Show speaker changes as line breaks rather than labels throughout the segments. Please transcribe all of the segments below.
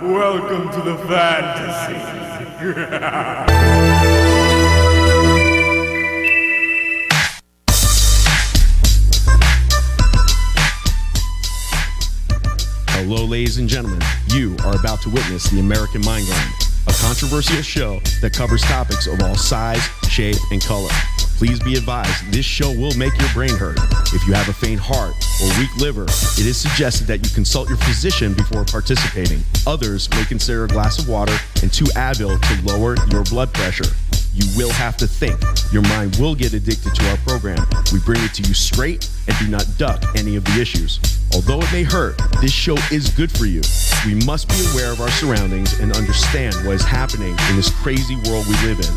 Welcome to the fantasy.
Hello, ladies and gentlemen. You are about to witness the American Mind Grind, a controversial show that covers topics of all size, shape, and color. Please be advised, this show will make your brain hurt. If you have a faint heart or weak liver, it is suggested that you consult your physician before participating. Others may consider a glass of water and 2 Advil to lower your blood pressure. You will have to think. Your mind will get addicted to our program. We bring it to you straight and do not duck any of the issues. Although it may hurt, this show is good for you. We must be aware of our surroundings and understand what is happening in this crazy world we live in.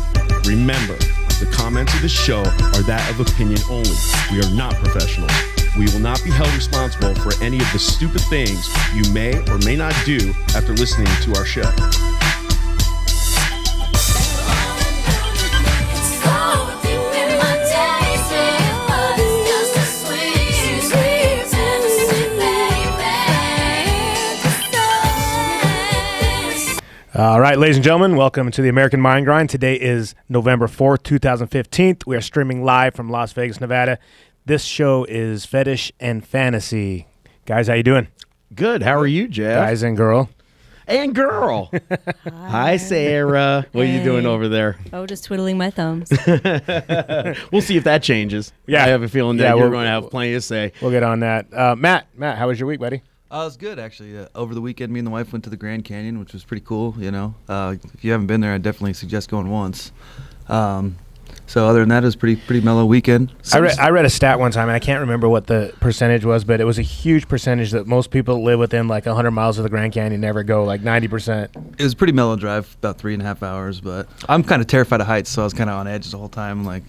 Remember, the comments of this show are that of opinion only. We are not professionals. We will not be held responsible for any of the stupid things you may or may not do after listening to our show.
All right, ladies and gentlemen, welcome to the American Mind Grind. Today is November 4th, 2015. We are streaming live from Las Vegas, Nevada. This show is Fetish and Fantasy. Guys, how you doing?
Good. How are you, Jeff?
Guys and girl.
And girl. Hi, Sarah. What are you doing over there?
Oh, just twiddling my thumbs.
We'll see if that changes.
Yeah.
I have a feeling that you're going to have plenty to say.
We'll get on that. Matt, how was your week, buddy?
It was good, actually. Over the weekend, me and the wife went to the Grand Canyon, which was pretty cool, you know. If you haven't been there, I definitely suggest going once. So other than that, it was pretty mellow weekend.
I read a stat one time, and I can't remember what the percentage was, but it was a huge percentage that most people that live within like 100 miles of the Grand Canyon never go, like 90%.
It was a pretty mellow drive, about 3.5 hours, but I'm kind of terrified of heights, so I was kind of on edge the whole time. I'm like,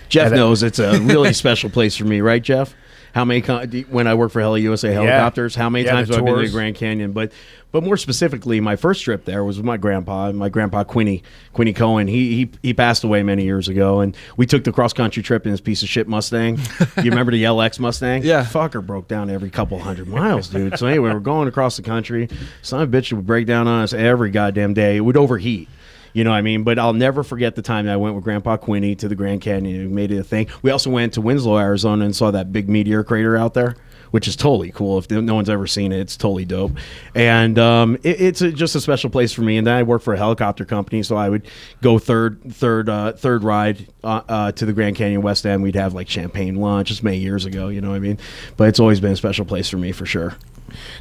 Jeff knows it's a really special place for me, right, Jeff? How many when I worked for Heli USA Helicopters? How many times have I been to the Grand Canyon? But more specifically, my first trip there was with my grandpa Quinny Cohen. He passed away many years ago, and we took the cross country trip in his piece of shit Mustang. You remember the LX Mustang?
Yeah,
fucker broke down every couple hundred miles, dude. So anyway, we're going across the country. Son of a bitch would break down on us every goddamn day. It would overheat. You know what I mean? But I'll never forget the time that I went with Grandpa Quinny to the Grand Canyon and made it a thing. We also went to Winslow, Arizona and saw that big meteor crater out there, which is totally cool. If no one's ever seen it, it's totally dope. And it's just a special place for me. And then I worked for a helicopter company, so I would go third ride to the Grand Canyon West End. We'd have like champagne lunch. Just many years ago, you know what I mean? But it's always been a special place for me for sure.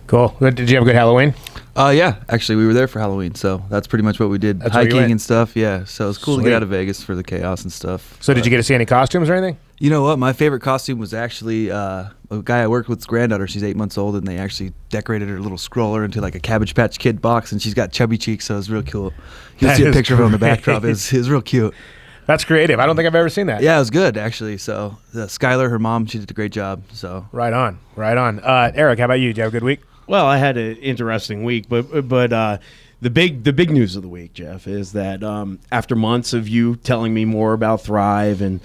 Cool. Did you have a good Halloween?
Yeah, actually, we were there for Halloween, so that's pretty much what we did. Hiking and stuff, yeah. So it's cool to get out of Vegas for the chaos and stuff.
So did you get to see any costumes or anything?
You know what? My favorite costume was actually a guy I worked with's granddaughter. She's 8 months old, and they actually decorated her little stroller into like a Cabbage Patch Kid box, and she's got chubby cheeks, so it was real cool. You'll see a picture of her on the backdrop. It was real cute.
That's creative. I don't think I've ever seen that.
Yeah, it was good, actually. So Skylar, her mom, she did a great job. So
Right on. Eric, how about you? Did you have a good week?
Well, I had an interesting week, but the big news of the week, Jeff, is that after months of you telling me more about Thrive, and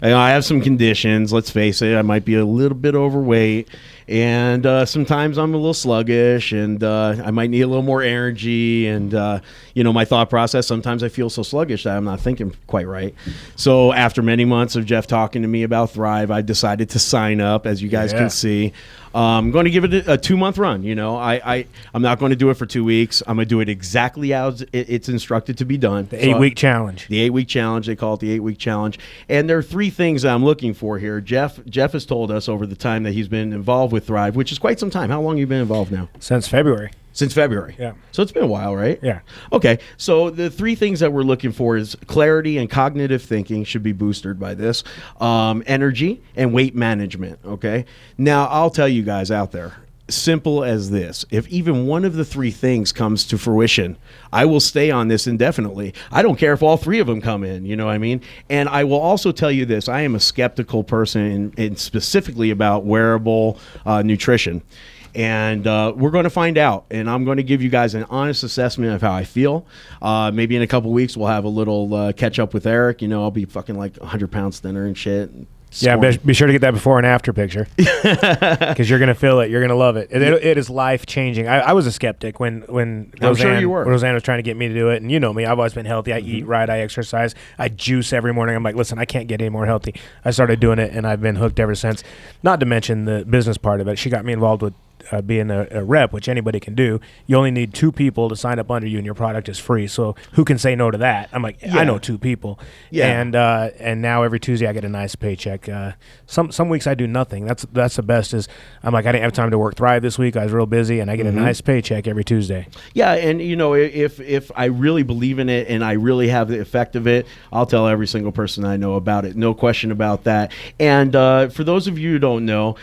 I have some conditions. Let's face it, I might be a little bit overweight, and sometimes I'm a little sluggish, and I might need a little more energy, and my thought process. Sometimes I feel so sluggish that I'm not thinking quite right. So after many months of Jeff talking to me about Thrive, I decided to sign up, as you guys can see. I'm going to give it a 2-month run. You know, I'm not going to do it for 2 weeks. I'm going to do it exactly as it's instructed to be done.
The 8-week challenge.
The 8-week challenge. They call it the 8-week challenge. And there are 3 things that I'm looking for here. Jeff has told us over the time that he's been involved with Thrive, which is quite some time. How long have you been involved now?
Since February.
Since February.
Yeah.
So it's been a while, right?
Yeah.
Okay. So the 3 things that we're looking for is clarity and cognitive thinking should be boosted by this, energy and weight management. Okay. Now I'll tell you guys out there, simple as this. If even one of the 3 things comes to fruition, I will stay on this indefinitely. I don't care if all 3 of them come in, you know what I mean? And I will also tell you this. I am a skeptical person in specifically about wearable nutrition. And we're going to find out, and I'm going to give you guys an honest assessment of how I feel. Maybe in a couple weeks we'll have a little catch up with Eric. You know, I'll be fucking like 100 pounds thinner and shit.
Yeah, be sure to get that before and after picture because you're gonna feel it. You're gonna love it. It is life changing. I was a skeptic when
sure you were.
Roseanne was trying to get me to do it, and you know me. I've always been healthy. I eat right. I exercise. I juice every morning. I'm like, listen, I can't get any more healthy. I started doing it, and I've been hooked ever since. Not to mention the business part of it. She got me involved with being a rep, which anybody can do. You only need 2 people to sign up under you, and your product is free. So who can say no to that? I'm like, I know 2 people. Yeah. And now every Tuesday I get a nice paycheck. Some weeks I do nothing. That's the best. Is I'm like, I didn't have time to work Thrive this week. I was real busy, and I get a nice paycheck every Tuesday.
Yeah, and if I really believe in it and I really have the effect of it, I'll tell every single person I know about it. No question about that. And for those of you who don't know,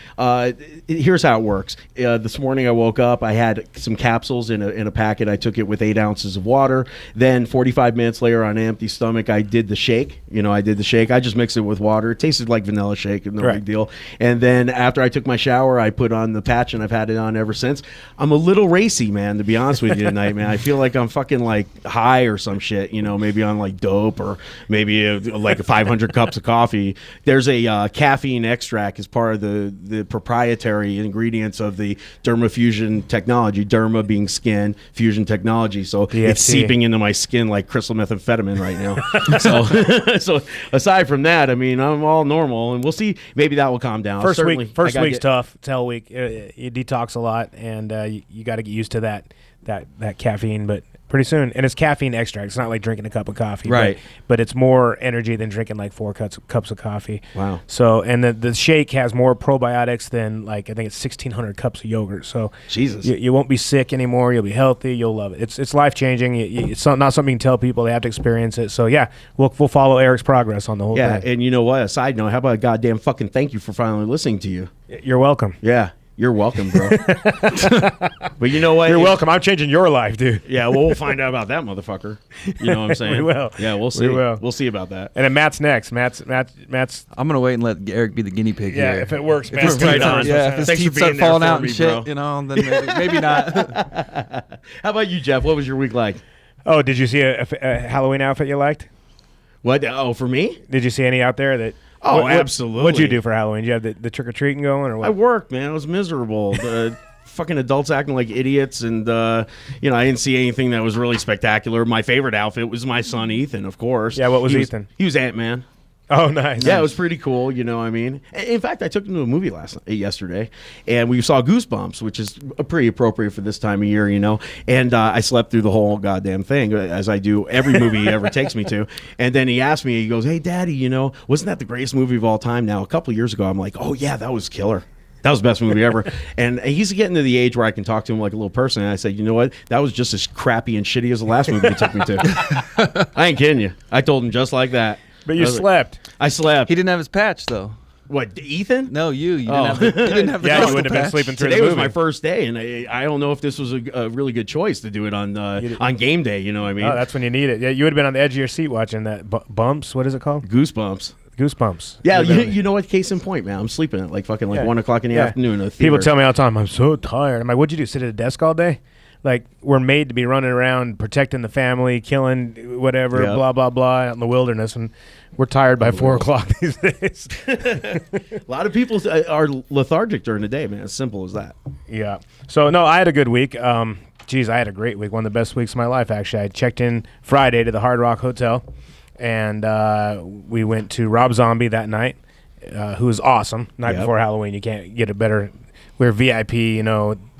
here's how it works. This morning I woke up, I had some capsules in a packet. I took it with 8 ounces of water. Then 45 minutes later on an empty stomach, I did the shake. I just mixed it with water. It tasted like vanilla shake, no big deal. And then after I took my shower, I put on the patch, and I've had it on ever since. I'm a little racy, man, to be honest with you tonight, man. I feel like I'm fucking like high or some shit, maybe on like dope or maybe like 500 cups of coffee. There's a caffeine extract as part of the proprietary ingredients of the Derma Fusion technology, Derma being skin, Fusion technology. So it's seeping into my skin like crystal methamphetamine right now. so aside from that, I mean, I'm all normal, and we'll see. Maybe that will calm down.
First week's tough. It's hell week. You detox a lot, and you got to get used to that caffeine, but pretty soon. And it's caffeine extract. It's not like drinking a cup of coffee.
Right.
But it's more energy than drinking like 4 cups of coffee.
Wow.
So, and the shake has more probiotics than I think it's 1,600 cups of yogurt. So
Jesus.
You won't be sick anymore. You'll be healthy. You'll love it. It's life-changing. It's not something you can tell people. They have to experience it. So, yeah, we'll follow Eric's progress on the whole thing.
Yeah, and you know what? A side note, how about a goddamn fucking thank you for finally listening to you?
You're welcome.
Yeah. You're welcome, bro. But you know what?
You're welcome. I'm changing your life, dude.
Yeah, well, we'll find out about that motherfucker. You know what I'm saying?
We will.
Yeah, we'll see.
We will.
We'll see about that.
And then Matt's next. Matt's.
I'm gonna wait and let Eric be the guinea pig.
Yeah,
here.
if it works, Matt's
it's right on.
Yeah, if his
Thanks
teeth
for
start
being there
falling
for
out
me,
and shit,
bro.
then maybe not.
How about you, Jeff? What was your week like?
Oh, did you see a Halloween outfit you liked?
What? Oh, for me?
Did you see any out there that?
Oh, absolutely.
What'd you do for Halloween? Did you have the trick or treating going, or what?
I worked, man. It was miserable. The fucking adults acting like idiots, and I didn't see anything that was really spectacular. My favorite outfit was my son Ethan, of course.
Yeah, what was Ethan?
He was Ant-Man.
Oh, nice.
Yeah, it was pretty cool. You know what I mean? In fact, I took him to a movie yesterday, and we saw Goosebumps, which is pretty appropriate for this time of year, And I slept through the whole goddamn thing, as I do every movie he ever takes me to. And then he asked me, he goes, "Hey, Daddy, wasn't that the greatest movie of all time?" Now, a couple of years ago, I'm like, "Oh, yeah, that was killer. That was the best movie ever." And he's getting to the age where I can talk to him like a little person. And I said, "You know what? That was just as crappy and shitty as the last movie you took me to." I ain't kidding you. I told him just like that.
But you slept.
I slept.
He didn't have his patch though.
What, Ethan?
No, you didn't have the
Yeah, you
crystal
would have been
patch.
sleeping through
Today
the
was
movie.
my first day, and I don't know if this was a really good choice to do it on game day. You know what I mean?
Oh, that's when you need it. Yeah, you would have been on the edge of your seat watching that. Bumps? What is it called?
Goosebumps.
Goosebumps.
Yeah, you know what? Case in point, man. I'm sleeping at like 1 o'clock in the afternoon. In a theater.
People tell me all the time, I'm so tired. I'm like, what'd you do? Sit at a desk all day? Like, we're made to be running around, protecting the family, killing whatever, blah, blah, blah, out in the wilderness. And we're tired by 4 o'clock these days.
A lot of people are lethargic during the day, man. As simple as that.
Yeah. So, no, I had a good week. I had a great week. One of the best weeks of my life, actually. I checked in Friday to the Hard Rock Hotel, and we went to Rob Zombie that night, who was awesome. Night before Halloween. You can't get a better. We're VIP,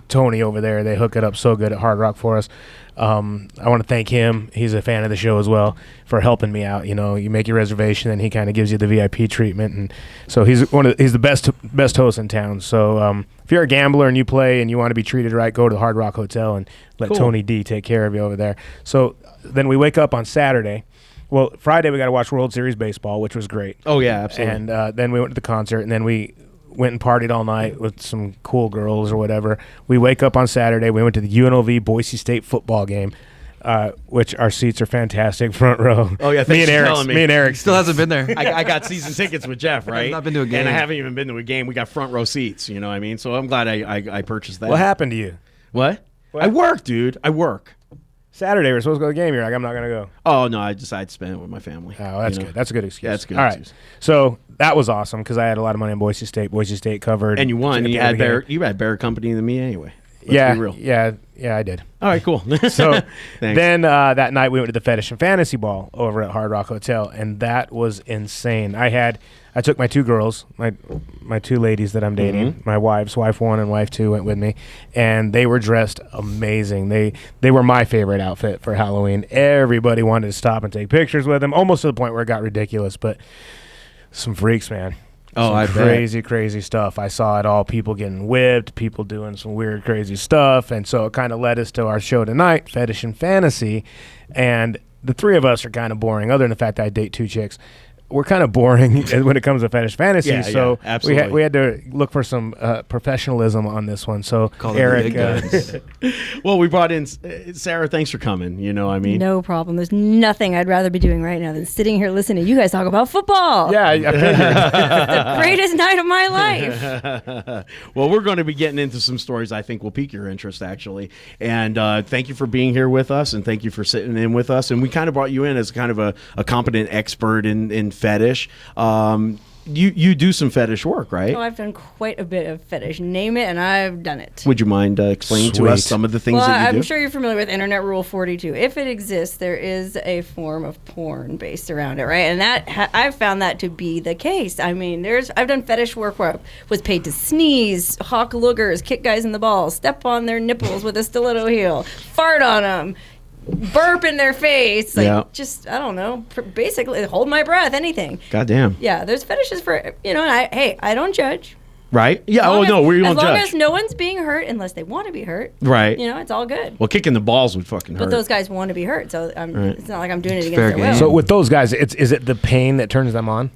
Tony over there, they hook it up so good at Hard Rock for us. I want to thank him. He's a fan of the show as well for helping me out. You make your reservation, and he kind of gives you the VIP treatment, and so he's the best host in town. So if you're a gambler and you play and you want to be treated right, go to the Hard Rock Hotel and let Tony D take care of you over there. So then we wake up on Saturday. Well, Friday we got to watch World Series baseball, which was great.
Oh yeah, absolutely.
And then we went to the concert, and then we went and partied all night with some cool girls or whatever. We wake up on Saturday. We went to the UNLV Boise State football game, which our seats are fantastic, front row.
Oh yeah,
me and Eric
Still hasn't been there.
I got season tickets with Jeff, right?
I've not been to a game,
and I haven't even been to a game. We got front row seats. You know what I mean? So I'm glad I purchased that.
What happened to you?
What? I work, dude. I work.
Saturday we're supposed to go to the game. You're like, I'm not gonna go.
Oh no, I decided to spend it with my family.
Oh, that's good. That's a good excuse.
Yeah, that's a good
All
excuse.
right. So that was awesome because I had a lot of money on Boise State. Boise State covered,
And you won.
at the
You
end of
had
the game.
better company than me anyway. Let's
Yeah,
be real.
yeah, I did.
All right, cool.
So
Thanks.
then that night we went to the Fetish and Fantasy Ball over at Hard Rock Hotel, and that was insane. I took my two girls, my two ladies that I'm dating, my wife 1 and wife 2 went with me, and they were dressed amazing. They were my favorite outfit for Halloween. Everybody wanted to stop and take pictures with them, almost to the point where it got ridiculous, but some freaks, man.
Oh, I bet.
Crazy stuff. I saw it all. People getting whipped, people doing some weird, crazy stuff. And so it kind of led us to our show tonight, Fetish and Fantasy. And the three of us are kind of boring, other than the fact that I date two chicks. We're kind of boring when it comes to fetish fantasy,
Yeah,
so
absolutely.
we had to look for some professionalism on this one. So
Call it
Eric,
big guns.
Well, we brought in Sarah. Thanks for coming. You know, I mean,
No problem. There's nothing I'd rather be doing right now than sitting here listening to you guys talk about football.
yeah, I figured.
The greatest night of my life.
well, we're going to be getting into some stories I think will pique your interest, actually. And thank you for being here with us, and thank you for sitting in with us. And we kind of brought you in as kind of a competent expert in fetish. You do some fetish work, right?
Oh, I've done quite a bit of fetish. Name it, and I've done it.
Would you mind explaining to us
Sweet.
some of the things
Well,
that you
I'm
do?
sure you're familiar with Internet Rule 42. If it exists, there is a form of porn based around it, right? And I've found that to be the case. I mean, I've done fetish work where I was paid to sneeze, hawk lookers, kick guys in the balls, step on their nipples with a stiletto heel, fart on them, burp in their face, just I don't know, basically hold my breath, anything.
Goddamn.
Yeah, there's fetishes for and I don't judge.
Right? Yeah. Oh, no, we don't
As long
judge.
as no one's being hurt, unless they want to be hurt.
Right.
It's all good.
Well, kicking the balls would fucking hurt.
But those guys want to be hurt, so it's not like I'm doing it against
fair
their
game.
will.
So with those guys, is it the pain that turns them on?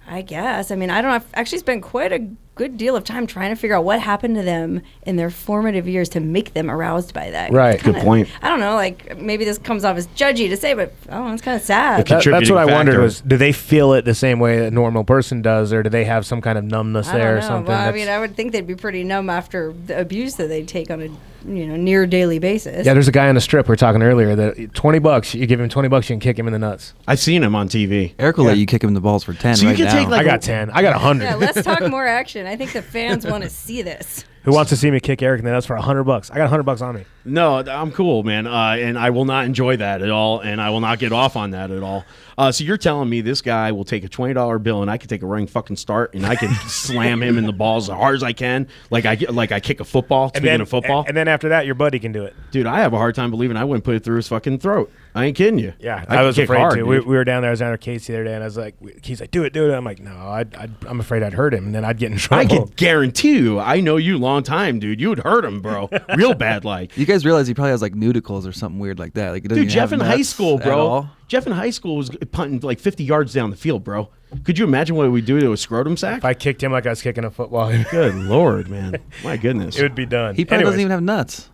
I guess. I mean, I don't know. I've actually spent quite a good deal of time trying to figure out what happened to them in their formative years to make them aroused by that.
Right.
Good point.
I don't know. Like, maybe this comes off as judgy to say, but I don't know. It's kind of sad.
That-
That's what I wondered
factor.
was, do they feel it the same way a normal person does, or do they have some kind of numbness
I don't
there
know.
or something?
Well, I
that's-
mean, I would think they'd be pretty numb after the abuse that they take on a near daily basis.
Yeah, there's a guy on the strip we were talking earlier that $20, you give him $20, you can kick him in the nuts.
I've seen him on TV.
Eric will let you kick him in the balls for 10
So you
right
can
now.
take, like,
I got 10. I got 100.
Yeah, let's talk more action. I think the fans want to see this.
Who wants to see me kick Eric in the nuts for $100? I got $100 on me.
No, I'm cool, man. And I will not enjoy that at all, and I will not get off on that at all. So you're telling me this guy will take a $20 bill, and I can take a running fucking start, and I can slam him in the balls as hard as I can, like I kick a football. Speaking of football,
and then after that, your buddy can do it.
dude, I have a hard time believing I wouldn't put it through his fucking throat. I ain't kidding you.
Yeah,
I
I
can
was
kick
afraid
hard,
to. We
dude.
were down there. I was down at Casey the other day, and I was like, he's like, do it. I'm like, no, I'm afraid I'd hurt him, and then I'd get in trouble.
I can guarantee you, I know you a long time, dude. You would hurt him, bro. Real bad, like.
You guys realize he probably has like nudicles or something weird like that. Like, he doesn't
Dude,
even
Jeff
have
in high
nuts
school,
at
bro.
all.
Jeff in high school was punting like 50 yards down the field, bro. Could you imagine what we do to a scrotum sack?
If I kicked him like I was kicking a football, it
Good Lord, man. My goodness.
would be done.
He probably doesn't
Anyways,
even have nuts.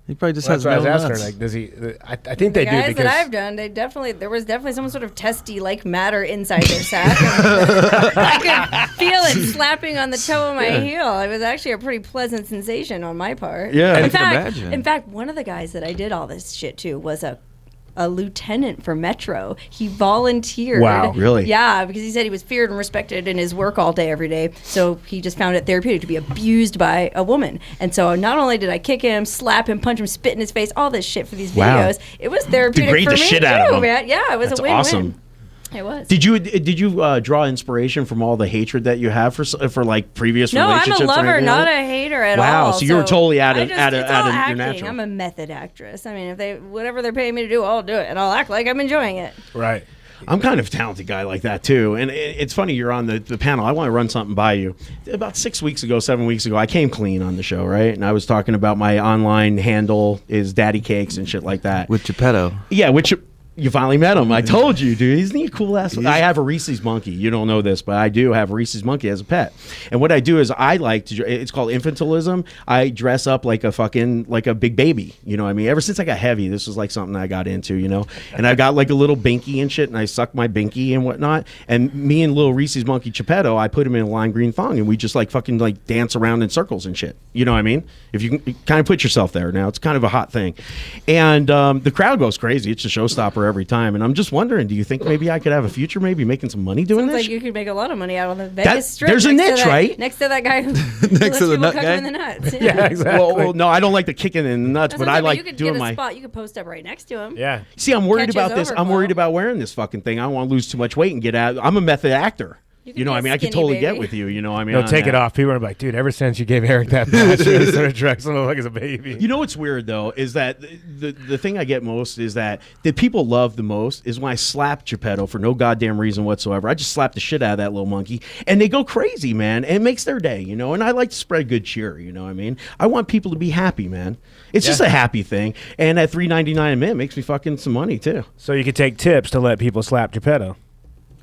He probably just
that's
has
what I
no
was asking
nuts.
her. Like, does he? I think
The
they do
guys
because
that I've done, there was definitely some sort of testy-like matter inside their sack. I could feel it slapping on the toe of my heel. It was actually a pretty pleasant sensation on my part.
Yeah. I
In
can
fact,
imagine.
in fact, one of the guys that I did all this shit to was a lieutenant for Metro. He volunteered.
Wow,
really?
Yeah, because he said he was feared and respected in his work all day, every day. So he just found it therapeutic to be abused by a woman. And so not only did I kick him, slap him, punch him, spit in his face, all this shit for these
Wow.
videos, it was therapeutic
Degrade
for
the
me
shit
too,
out of him.
man. Yeah, it was
That's
a win-win.
awesome.
It was.
Did you draw inspiration from all the hatred that you have for like previous
No, I'm
relationships?
a
or
lover,
anything
not
like
a hater at
Wow,
all.
so you were totally out of-
I just-
out of-
it's
out
all
of your
acting.
natural.
I'm a method actress. I mean, if they whatever they're paying me to do, I'll do it, and I'll act like I'm enjoying it.
right.
I'm kind of a talented guy like that too, and it's funny you're on the panel. I want to run something by you. About 7 weeks ago, I came clean on the show, right? And I was talking about my online handle is Daddy Cakes and shit like that.
With Geppetto.
Yeah, which You finally met him. I told you, dude. Isn't he a cool ass? I have a Reese's monkey. You don't know this, but I do have a Reese's monkey as a pet. And what I do is I like to, it's called infantilism. I dress up like a big baby. You know what I mean? Ever since I got heavy, this was like something I got into, you know? And I got like a little binky and shit, and I suck my binky and whatnot. And me and little Reese's monkey Geppetto, I put him in a lime green thong, and we just like fucking like dance around in circles and shit. You know what I mean? If you can kind of put yourself there now, it's kind of a hot thing. And the crowd goes crazy. It's a showstopper every time, and I'm just wondering, do you think maybe I could have a future, maybe making some money doing
Sounds
this?
like you could make a lot of money out on the Vegas Strip.
There's a niche, right?
Next to that guy who
Next to the nut guy?
in the nuts.
Yeah, exactly.
Well, no, I don't like the kicking in the nuts, but I
you
like
could
doing
get a
my.
spot. You could post up right next to him.
Yeah.
See, I'm worried
Catches
about this. I'm
overflow.
worried about wearing this fucking thing. I don't want to lose too much weight and get out. I'm a method actor.
You
You know
be
what I
a
mean? I can
skinny
totally get
baby.
with you. You know what I mean?
No,
on
take it
that.
off. People are like, dude, ever since you gave Eric that patch, you started dressing like as a baby.
You know what's weird though is that the thing I get most is that the people love the most is when I slap Geppetto for no goddamn reason whatsoever. I just slap the shit out of that little monkey, and they go crazy, man. And it makes their day, you know. And I like to spread good cheer, you know what I mean? I want people to be happy, man. It's just a happy thing, and at $3.99 a minute makes me fucking some money too.
So you could take tips to let people slap Geppetto.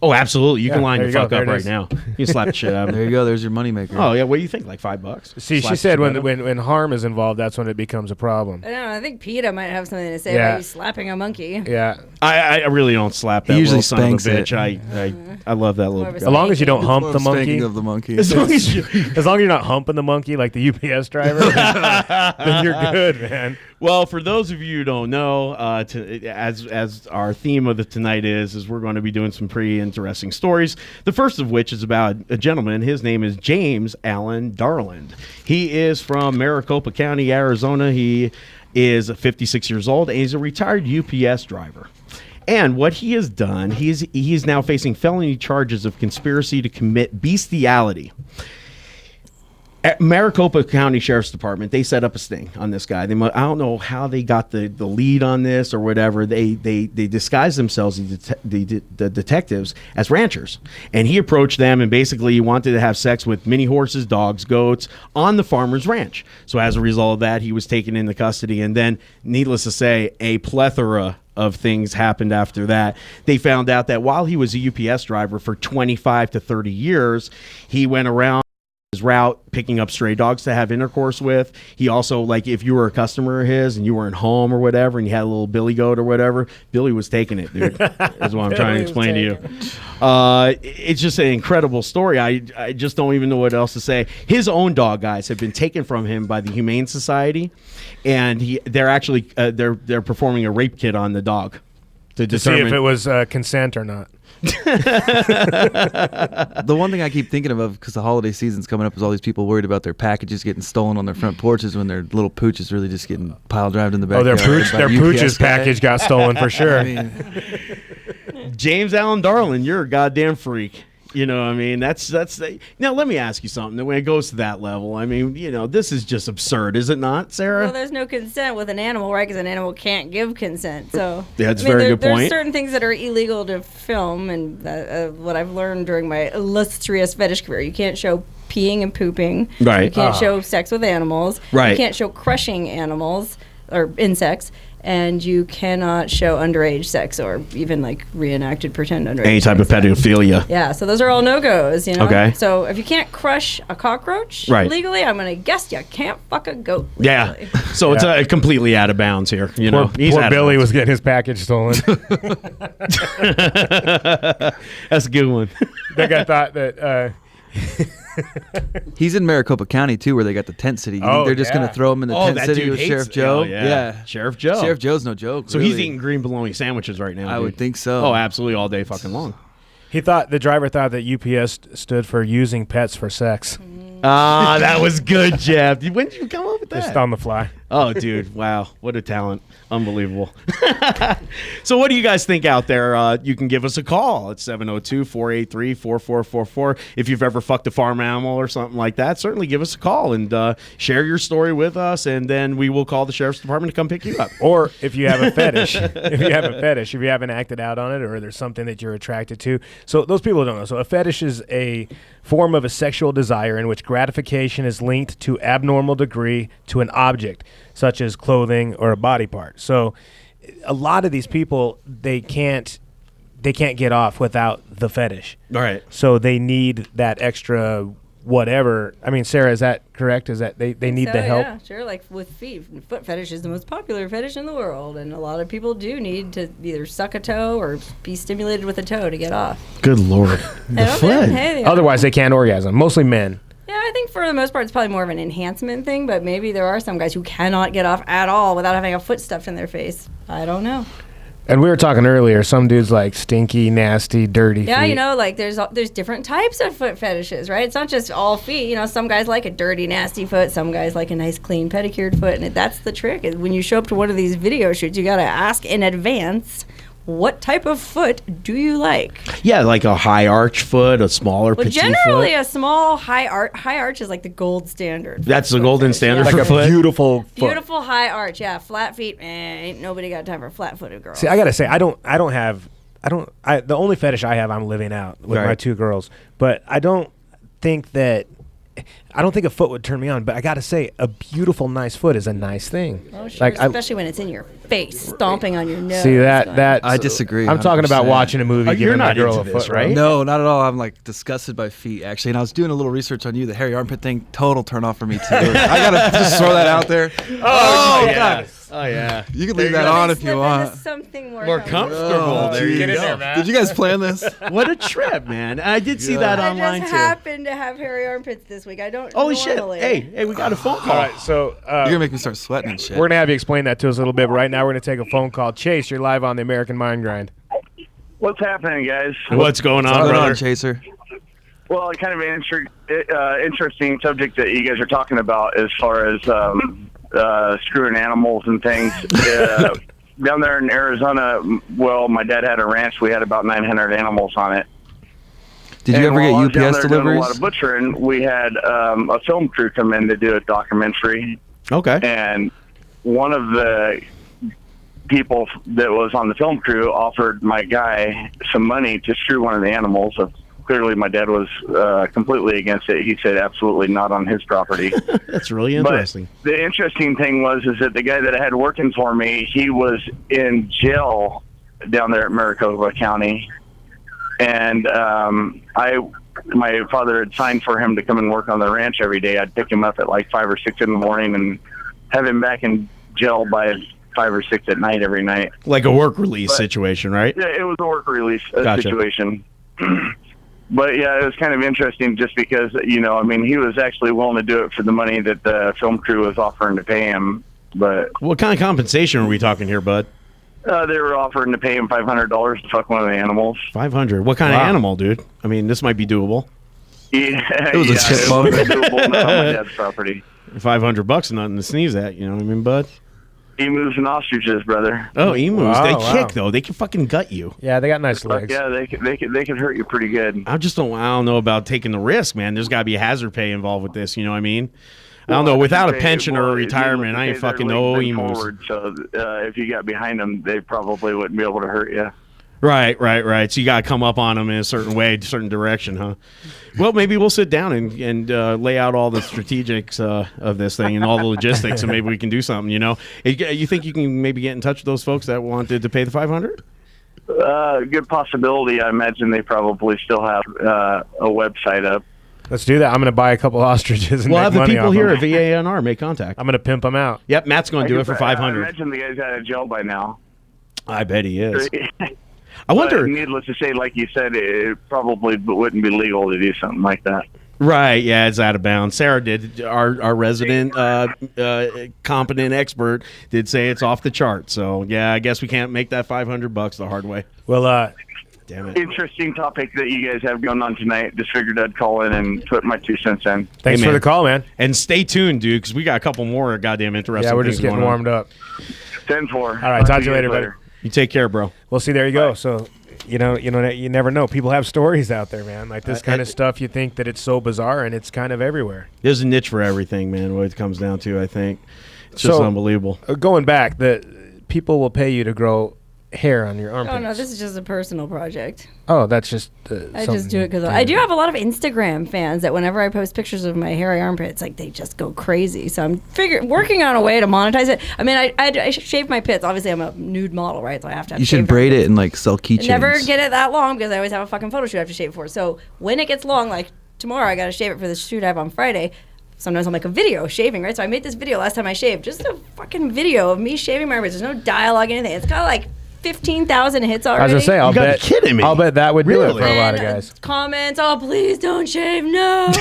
Oh, absolutely. You can line
there
the
you go.
fuck
There
up
it
right
is.
now. You can slap the shit out of
There
him.
you go. There's your moneymaker.
Oh yeah, what do you think? Like $5?
See,
Slap
she said
Geppetto?
when harm is involved, that's when it becomes a problem.
I don't know. I think PETA might have something to say
Yeah.
about you slapping a monkey.
Yeah.
I really don't slap that
He usually
little son of a
spanks
bitch.
it.
I love that little
More of a
guy.
As long as you don't hump the
Spanking
monkey.
of the monkey.
As long as you,
As long as you're not humping the monkey like the UPS driver, then you're good, man.
well, for those of you who don't know, as our theme of tonight is we're going to be doing some pretty interesting stories. The first of which is about a gentleman. His name is James Allen Darland. He is from Maricopa County, Arizona. He is 56 years old, and he's a retired UPS driver. And what he has done, he's now facing felony charges of conspiracy to commit bestiality. At Maricopa County Sheriff's Department, they set up a sting on this guy. I don't know how they got the lead on this or whatever. They disguised themselves, the detectives, as ranchers. And he approached them and basically wanted to have sex with mini horses, dogs, goats on the farmer's ranch. So as a result of that, he was taken into custody. And then, needless to say, a plethora of things happened after that. They found out that while he was a UPS driver for 25 to 30 years, he went around his route picking up stray dogs to have intercourse with. He also, like, if you were a customer of his and you weren't home or whatever and you had a little billy goat or whatever, Billy was taking it, dude. That's what I'm trying to explain to you. It's just an incredible story. I just don't even know what else to say. His own dog, guys, have been taken from him by the Humane Society, and they're actually they're performing a rape kit on the dog to
See
determine
if it was consent or not.
The one thing I keep thinking of, because the holiday season's coming up, is all these people worried about their packages getting stolen on their front porches when their little pooch is really just getting pile drived in the
Oh,
backyard.
their
by a
pooch's
UPS guy.
package got stolen for sure.
I mean,
James Allen Darland, you're a goddamn freak. You know what I mean? That's now let me ask you something. When it goes to that level, I mean, you know, this is just absurd, is it not, Sarah?
Well, there's no consent with an animal, right? Because an animal can't give consent. So
That's a very good point.
There's certain things that are illegal to film, and what I've learned during my illustrious fetish career, you can't show peeing and pooping.
Right.
You can't show sex with animals.
Right.
You can't show crushing animals or insects. And you cannot show underage sex or even like reenacted pretend underage
Any type of
sex.
pedophilia.
Yeah, so those are all no-goes, you know?
Okay.
So if you can't crush a cockroach
Right.
legally, I'm going to guess you can't fuck a goat
Yeah.
legally.
So it's completely out of bounds here. You know, He's
Poor
out of
Billy
bounds.
was getting his package stolen.
That's a good one.
That guy thought that.
he's in Maricopa County too, where they got the tent city. You
Oh,
think they're just
yeah.
gonna throw him in the tent
that
city
dude
with
hates
Sheriff
it.
Joe?
Oh, yeah. Sheriff Joe.
Sheriff Joe's no joke.
So he's
really.
eating green bologna sandwiches right now.
I
dude.
would think so.
Oh, absolutely, all day fucking long.
The driver thought that UPS stood for using pets for sex.
Ah, that was good, Jeff. When did you come up with that?
Just on the fly.
Oh, dude. Wow. What a talent. Unbelievable. So what do you guys think out there? You can give us a call at 702-483-4444. If you've ever fucked a farm animal or something like that, certainly give us a call and share your story with us, and then we will call the Sheriff's Department to come pick you up.
Or if you have a fetish, if you haven't acted out on it, or there's something that you're attracted to. So those people don't know. So a fetish is a form of a sexual desire in which gratification is linked to abnormal degree to an object, such as clothing or a body part. So a lot of these people they can't get off without the fetish.
All right.
So they need that extra whatever. I mean, Sarah, is that correct? Is that they need the help?
Yeah, sure. Like with feet, foot fetish is the most popular fetish in the world, and a lot of people do need to either suck a toe or be stimulated with a toe to get off.
Good Lord. The foot.
Otherwise, they can't orgasm. Mostly men.
Yeah, I think for the most part it's probably more of an enhancement thing, but maybe there are some guys who cannot get off at all without having a foot stuffed in their face. I don't know.
And we were talking earlier, some dudes like stinky, nasty, dirty
Yeah,
feet.
you know, like there's different types of foot fetishes, right? It's not just all feet. You know, some guys like a dirty, nasty foot. Some guys like a nice, clean, pedicured foot. And that's the trick. Is when you show up to one of these video shoots, you got to ask in advance, what type of foot do you like?
Yeah, like a high arch foot, a smaller petite
Generally,
foot.
a small high arch is like the gold standard.
That's the golden standard
like
for
a
foot.
beautiful foot.
Beautiful high arch, yeah. Flat feet, ain't nobody got time for flat-footed girls.
See, I gotta say, the only fetish I have, I'm living out with my
Right.
2 girls. But I don't think a foot would turn me on. But I gotta say, a beautiful, nice foot is a nice thing.
Oh, sure, especially when it's in your face, stomping on your nose.
See that
I disagree.
I'm talking about
100%.
watching a movie,
You're
giving my
not
girl a
into
foot,
this,
right?
right?
No, not at all. I'm like disgusted by feet, actually. And I was doing a little research on you. The hairy armpit thing, total turn off for me, too. I got to just throw that out there.
Oh,
yeah. Oh, yeah.
You can leave that on if you want.
Something
More comfortable.
Oh,
There you
Get in
go.
there, man.
Did you guys plan this?
What a trip, man. I did see that
I
online,
just
too.
happened to have hairy armpits this week. I don't
Holy shit.
normally.
Hey, we got a phone call.
All right, so
You're going to make me start sweating and shit.
we're gonna have you explain that to us a little bit. But right now, we're gonna take a phone call. Chase, you're live on the American Mind Grind.
What's happening, guys?
What's going on,
What's going
brother?
on, Chaser?
Well, kind of an interesting subject that you guys are talking about as far as screwing animals and things. Down there in Arizona, well, my dad had a ranch. We had about 900 animals on it.
Did you
And
ever
while I was
get
down
UPS
there doing a lot
deliveries?
of butchering. We had a film crew come in to do a documentary,
Okay.
and one of the people that was on the film crew offered my guy some money to screw one of the animals. So clearly, my dad was completely against it. He said absolutely not on his property.
That's really interesting.
But the interesting thing was that the guy that I had working for me, he was in jail down there at Maricopa County, and my father had signed for him to come and work on the ranch every day. I'd pick him up at like 5 or 6 in the morning and have him back in jail by 5 or 6 at night every night.
Like a work release situation, right?
Yeah, it was a work release
Gotcha.
situation. But yeah, it was kind of interesting just because, you know, I mean, he was actually willing to do it for the money that the film crew was offering to pay him. But
What kind of compensation are we talking here, bud?
they were offering to pay him $500 to fuck one of the animals.
500. What kind of
Wow.
animal, dude? I mean, this might be doable.
Yeah,
It was a chipmunk.
It was doable, not on my dad's property.
$500 is nothing to sneeze at. You know what I mean, bud?
Emus and ostriches, brother.
Oh, emus.
Wow,
They
wow.
kick though. They can fucking gut you.
Yeah, they got nice
But
legs.
yeah, they could hurt you pretty good.
I don't know about taking the risk, man. There's got to be hazard pay involved with this. You know what I mean? I don't know. Without a pension or a retirement, I ain't fucking no emus.
Forward, so if you got behind them, they probably wouldn't be able to hurt you.
Right. So you got to come up on them in a certain way, certain direction, huh? Well, maybe we'll sit down and lay out all the strategics of this thing and all the logistics, and maybe we can do something. You know, you think you can maybe get in touch with those folks that wanted to pay the $500?
Good possibility. I imagine they probably still have a website up.
Let's do that. I'm going to buy a couple ostriches and
We'll
make
have the
money
people
off
here
them.
at VANR make contact.
I'm going to pimp them out.
Yep, Matt's going to do it for
I
$500.
imagine the guy's out of jail by now.
I bet he is. I
But
wonder.
needless to say, like you said, it probably wouldn't be legal to do something like that.
Right, yeah, it's out of bounds. Sarah did, our resident competent expert did say it's off the chart. So yeah, I guess we can't make that $500 the hard way.
Well,
Damn it.
Interesting topic that you guys have going on tonight. Just figured I'd call in and put my 2 cents in.
thanks
Hey,
for
man.
the call, man.
And stay tuned, dude, because we got a couple more goddamn interesting.
Yeah, we're
things
just getting
going on.
warmed up.
10-4.
All right, talk to you later, buddy.
You take care, bro.
Well, see, there you go. So, you never know. People have stories out there, man. Like this kind of stuff. You think that it's so bizarre, and it's kind of everywhere.
There's a niche for everything, man. What it comes down to, I think, it's just
So-
unbelievable.
Going back, the people will pay you to grow hair on your armpits?
Oh no, this is just a personal project.
Oh, that's just.
I just do it because I do have a lot of Instagram fans that whenever I post pictures of my hairy armpits, like they just go crazy. So I'm working on a way to monetize it. I mean, I shave my pits. Obviously, I'm a nude model, right? So I have to.
You should braid it and like sell keychains.
Never get it that long because I always have a fucking photo shoot I have to shave for. So when it gets long, like tomorrow, I got to shave it for the shoot I have on Friday. Sometimes I'll make a video shaving, right? So I made this video last time I shaved, just a fucking video of me shaving my armpits. There's no dialogue, anything. It's got like 15,000 hits already.
I was gonna say,
You gotta be kidding me.
I'll bet that would do it for a lot of
And,
guys.
comments, oh please don't shave, no.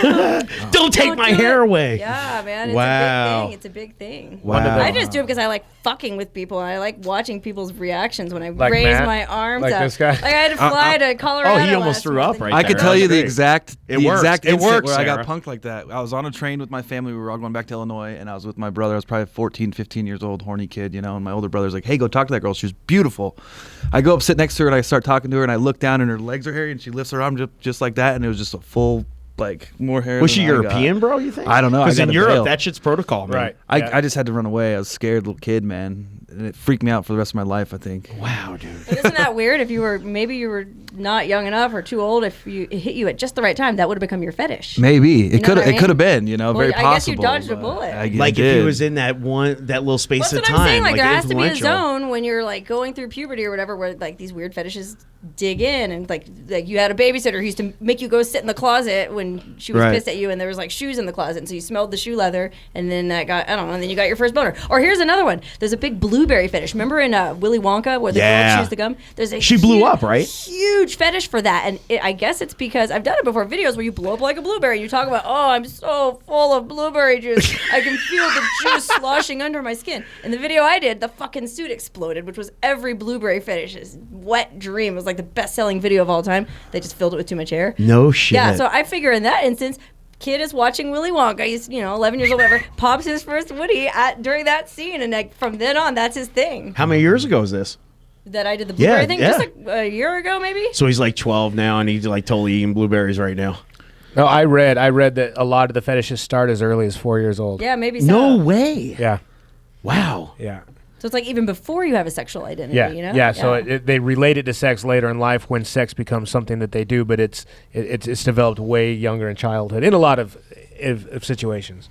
Don't take my hair away.
Yeah, man, it's
Wow.
a big thing. It's a big thing.
Wow.
I just do it because I like fucking with people and I like watching people's reactions when I
Like
raise
Matt?
my arms
Like
up.
this guy?
Like I had to fly to Colorado.
Oh, he almost
last
threw
month
up
and-
right
I could
there.
tell you
That's
the
great.
exact
It works. It
instant
works,
where I
Sarah.
got punked like that. I was on a train with my family. We were all going back to Illinois, and I was with my brother. I was probably 14, 15 years old, horny kid, you know. And my older brother's like, "Hey, go talk to that girl. She was beautiful." I go up, sit next to her, and I start talking to her, and I look down, and her legs are hairy, and she lifts her arm just like that, and it was just a full, like, more hair.
Was
than
she
I
European,
got.
bro? You think?
I don't know. I
Because in
gotta
Europe,
bail.
that shit's protocol, man.
Right.
I just had to run away. I was a scared little kid, man, and it freaked me out for the rest of my life, I think.
Wow, dude.
But isn't that weird? If you were not young enough or too old, if it hit you at just the right time, that would have become your fetish.
Maybe
know
it could
what I mean?
it could have been, you know,
Well,
very
I
possible.
guess you dodged a
but
bullet.
I
Like if he
did.
was in that little space
That's
of
what
time.
I'm saying. Like there has to be a
influential.
zone when you're like going through puberty or whatever, where like these weird fetishes dig in, and like you had a babysitter who used to make you go sit in the closet when she was
Right.
pissed at you, and there was like shoes in the closet, and so you smelled the shoe leather, and then that got and then you got your first boner. Or here's another one. There's a big blueberry fetish. Remember in Willy Wonka where the
Yeah.
girl chews the gum? There's a
She blew up, right?
Huge fetish for that, and I guess it's because I've done it before. Videos where you blow up like a blueberry. You talk about, oh, I'm so full of blueberry juice. I can feel the juice sloshing under my skin. In the video I did, the fucking suit exploded, which was every blueberry fetish's wet dream. It was like the best-selling video of all time. They just filled it with too much air.
No shit.
Yeah, so I figure in that instance, kid is watching Willy Wonka. He's 11 years old, whatever. Pops his first Woody during that scene, and like from then on, that's his thing.
How many years ago is this?
That I did the blueberry thing
yeah.
just like a year ago, maybe.
So he's like 12 now, and he's like totally eating blueberries right now.
No, I read that a lot of the fetishes start as early as 4 years old.
Yeah, maybe so.
No way.
Yeah.
Wow.
Yeah.
So it's like even before you have a sexual identity,
Yeah,
you know?
yeah. So they relate it to sex later in life when sex becomes something that they do, but it's developed way younger in childhood in a lot of situations.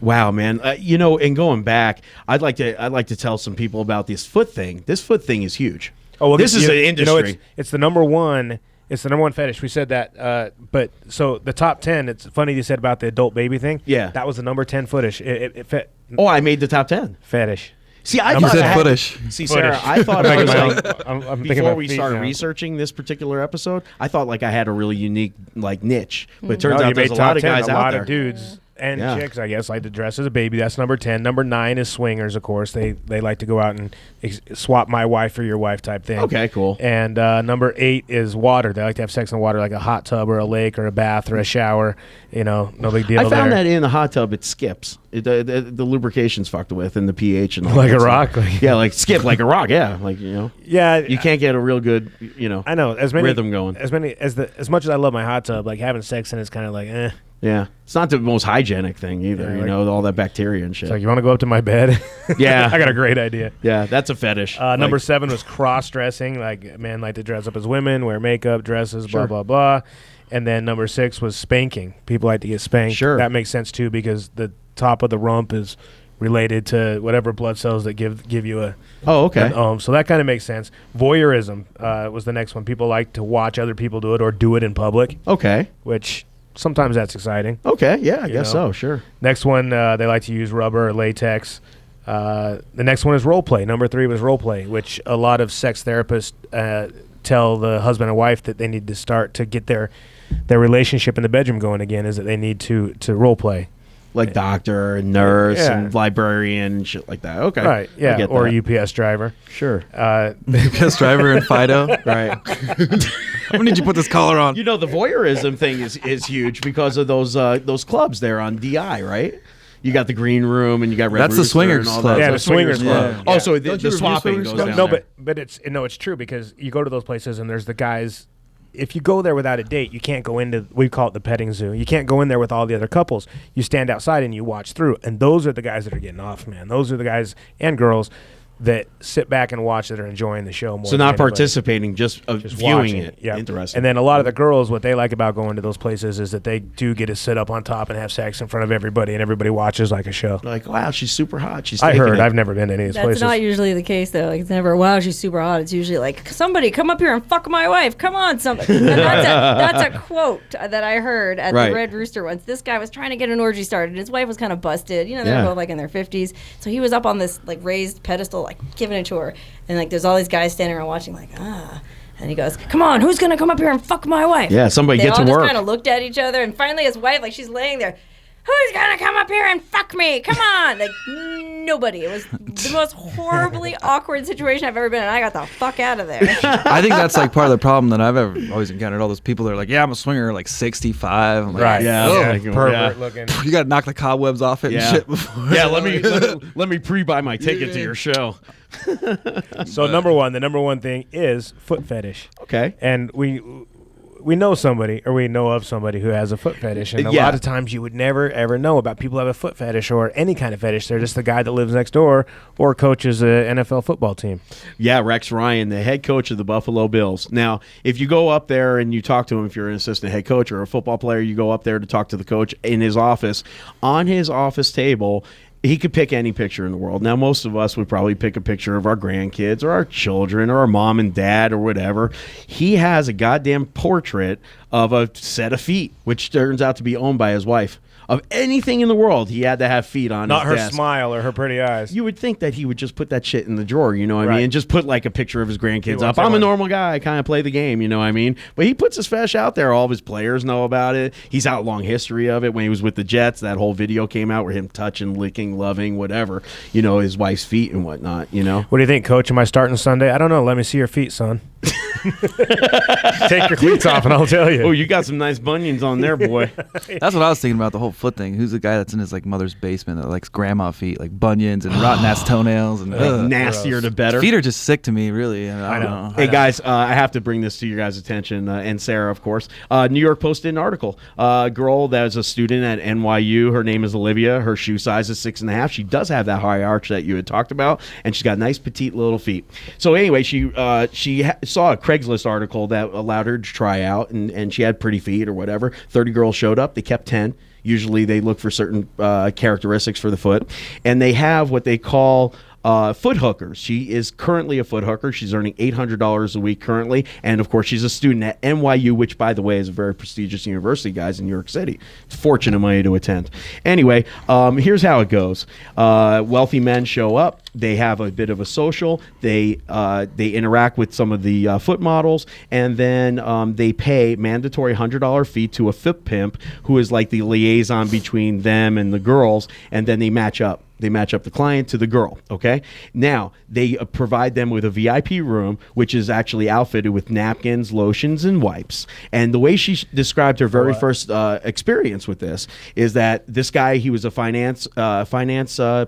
Wow, man. And going back, I'd like to tell some people about this foot thing. This foot thing is huge.
Oh, well,
this is an industry.
It's the number one. It's the number one fetish. We said that, but so the top 10. It's funny you said about the adult baby thing.
Yeah.
that was the number 10 fetish.
I made the top 10.
Fetish.
See, I
You
thought
said
I had-
footish.
See, Sarah,
Footish.
I thought I was like,
I'm thinking
before
about
we
feet
started
now.
researching this particular episode, I thought like I had a really unique like niche, but it turns
No, you
out there's
made
a lot
top
of
10,
guys
a
out
lot
there.
of dudes and
Yeah.
chicks, I guess, like to dress as a baby. That's number 10. Number 9 is swingers, of course. They like to go out and swap my wife for your wife type thing.
Okay, cool.
And number 8 is water. They like to have sex in water, like a hot tub or a lake or a bath or a shower. No big deal.
I found
there.
that in the hot tub it skips. The lubrication's fucked with and the pH and all
Like
that
a
stuff.
rock? Like-
Yeah, like skip like a rock. Yeah, like
Yeah,
you can't get a real good
I know as many
rhythm going.
As much as I love my hot tub, like having sex in it's kind of like eh.
Yeah, it's not the most hygienic thing either.
Yeah, like-
all that bacteria and shit.
It's like, you want to go up to my bed?
Yeah.
I got a great idea.
Yeah, that's a fetish.
Number
Like,
7 was cross-dressing. Like men like to dress up as women, wear makeup, dresses,
Sure.
blah, blah, blah. And then number 6 was spanking. People like to get spanked.
Sure.
That makes sense, too, because the top of the rump is related to whatever blood cells that give you a...
Oh, okay.
So that kind of makes sense. Voyeurism was the next one. People like to watch other people do it or do it in public,
Okay.
which sometimes that's exciting.
Okay. Yeah, I guess
know.
so. Sure.
Next one, they like to use rubber or latex. The next one is role play. Number 3 was role play, which a lot of sex therapists tell the husband and wife that they need to start to get their relationship in the bedroom going again, is that they need to role play.
Like doctor and nurse
Yeah.
and librarian and shit like that. Okay.
Right,
I
yeah,
get
or
that.
UPS driver.
Sure.
Best driver in Fido.
Right.
I'm gonna need you to put this collar on.
The voyeurism thing is huge because of those clubs there on DI, right? You got the green room and you got Red
That's the
Rooster
swingers
and all
club.
that.
Yeah,
So
the swingers club.
Yeah.
Oh, so the
Don't you review
swapping
swingers
goes
club?
down
No,
there.
but it's true because you go to those places and there's the guys. If you go there without a date, you can't go into, we call it the petting zoo. You can't go in there with all the other couples. You stand outside and you watch through, and those are the guys that are getting off, man. Those are the guys and girls that sit back and watch that are enjoying the show more.
So
than
not
anybody.
participating, just viewing
Watching
it.
Yeah.
Interesting.
And then a lot of the girls, what they like about going to those places is that they do get to sit up on top and have sex in front of everybody, and everybody watches like a show.
Like, wow, she's super hot. She's
I
taking
heard.
it.
I've never been to any of these
That's
places.
not usually the case, though. Like, it's never, wow, she's super hot. It's usually like, somebody come up here and fuck my wife. Come on, somebody. And that's a quote that I heard at
Right.
the Red Rooster once. This guy was trying to get an orgy started. His wife was kind of busted. You know, they're
Yeah.
both like in their 50s. So he was up on this like raised pedestal, like giving it to her. And like there's all these guys standing around watching, like, ah. And he goes, come on, who's going to come up here and fuck my wife?
Yeah, somebody
they
get to
all
work.
just kind of looked at each other. And finally his wife, like she's laying there. Who's going to come up here and fuck me? Come on. Like, nobody. It was the most horribly awkward situation I've ever been in. I got the fuck out of there.
I think that's like part of the problem that I've ever always encountered. All those people that are like, yeah, I'm a swinger, like 65. I'm like,
Right.
Yeah.
oh,
Yeah.
Pervert looking.
you got to knock the cobwebs off it
Yeah.
and shit before.
Yeah, let me pre-buy my ticket to your show.
So the number one thing is foot fetish.
Okay.
And we know somebody, or we know of somebody who has a foot fetish, and a
Yeah.
lot of times you would never ever know about people who have a foot fetish or any kind of fetish. They're just the guy that lives next door or coaches an NFL football team.
Yeah, Rex Ryan, the head coach of the Buffalo Bills. Now, if you go up there and you talk to him, if you're an assistant head coach or a football player, you go up there to talk to the coach in his office. On his office table, he could pick any picture in the world. Now, most of us would probably pick a picture of our grandkids or our children or our mom and dad or whatever. He has a goddamn portrait of a set of feet, which turns out to be owned by his wife. Of anything in the world, he had to have feet on
Not
his
her
desk.
smile or her pretty eyes.
You would think that he would just put that shit in the drawer, you know what I
Right.
mean? And just put like a picture of his grandkids
wants
up. I'm a
everyone-
normal guy. I kind of play the game, you know what I mean? But he puts his fetish out there. All of his players know about it. He's out long history of it. When he was with the Jets, that whole video came out where him touching, licking, loving, whatever, you know, his wife's feet and whatnot, you know?
What do you think, Coach? Am I starting Sunday? I don't know. Let me see your feet, son. Take your cleats off, and I'll tell you.
Oh, you got some nice bunions on there, boy.
That's what I was thinking about the whole foot thing. Who's the guy that's in his like mother's basement that likes grandma feet, like bunions and rotten ass toenails and
Nastier to better.
feet are just sick to me, really. I don't
know.
know.
Hey guys, I have to bring this to your guys' attention, and Sarah, of course. New York posted an article. A girl that is a student at NYU. Her name is Olivia. Her shoe size is 6.5. She does have that high arch that you had talked about, and she's got nice petite little feet. So anyway, she saw a Craigslist article that allowed her to try out, and she had pretty feet or whatever. 30 girls showed up. They kept 10. Usually they look for certain characteristics for the foot, and they have what they call foot hookers. She is currently a foot hooker. She's earning $800 a week currently, and of course she's a student at NYU, which by the way is a very prestigious university, guys, in New York City. It's a fortune of money to attend. Anyway, here's how it goes. Wealthy men show up. They have a bit of a social. They interact with some of the foot models, and then they pay mandatory $100 fee to a foot pimp who is like the liaison between them and the girls, and then they match up. They match up the client to the girl, okay? Now, they provide them with a VIP room, which is actually outfitted with napkins, lotions, and wipes. And the way she described her very first experience with this is that this guy, he was a finance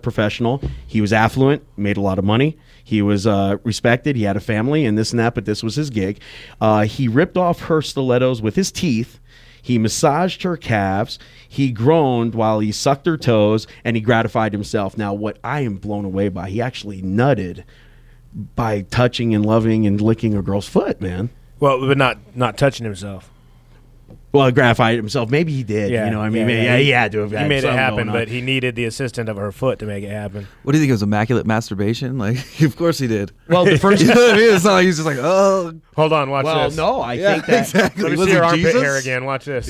professional. He was affluent, made a lot of money. He was respected. He had a family and this and that, but this was his gig. He ripped off her stilettos with his teeth. He massaged her calves. He groaned while he sucked her toes, and he gratified himself. Now, what I am blown away by, he actually nutted by touching and loving and licking a girl's foot, man.
Well, but not touching himself.
Well, he gratified himself. Maybe he did.
Yeah,
you know what I mean?
yeah.
He had to have
He
had
made it
something
happen,
going on.
but he needed the assistant of her foot to make it happen.
What do you think? It was immaculate masturbation? Like, of course he did.
Well, the first...
You know what I mean? It's not like he's just like, oh.
Hold on, watch
Well,
this.
no, I think that...
exactly.
Let me
Was
see
it
your armpit
Jesus?
hair again. Watch this.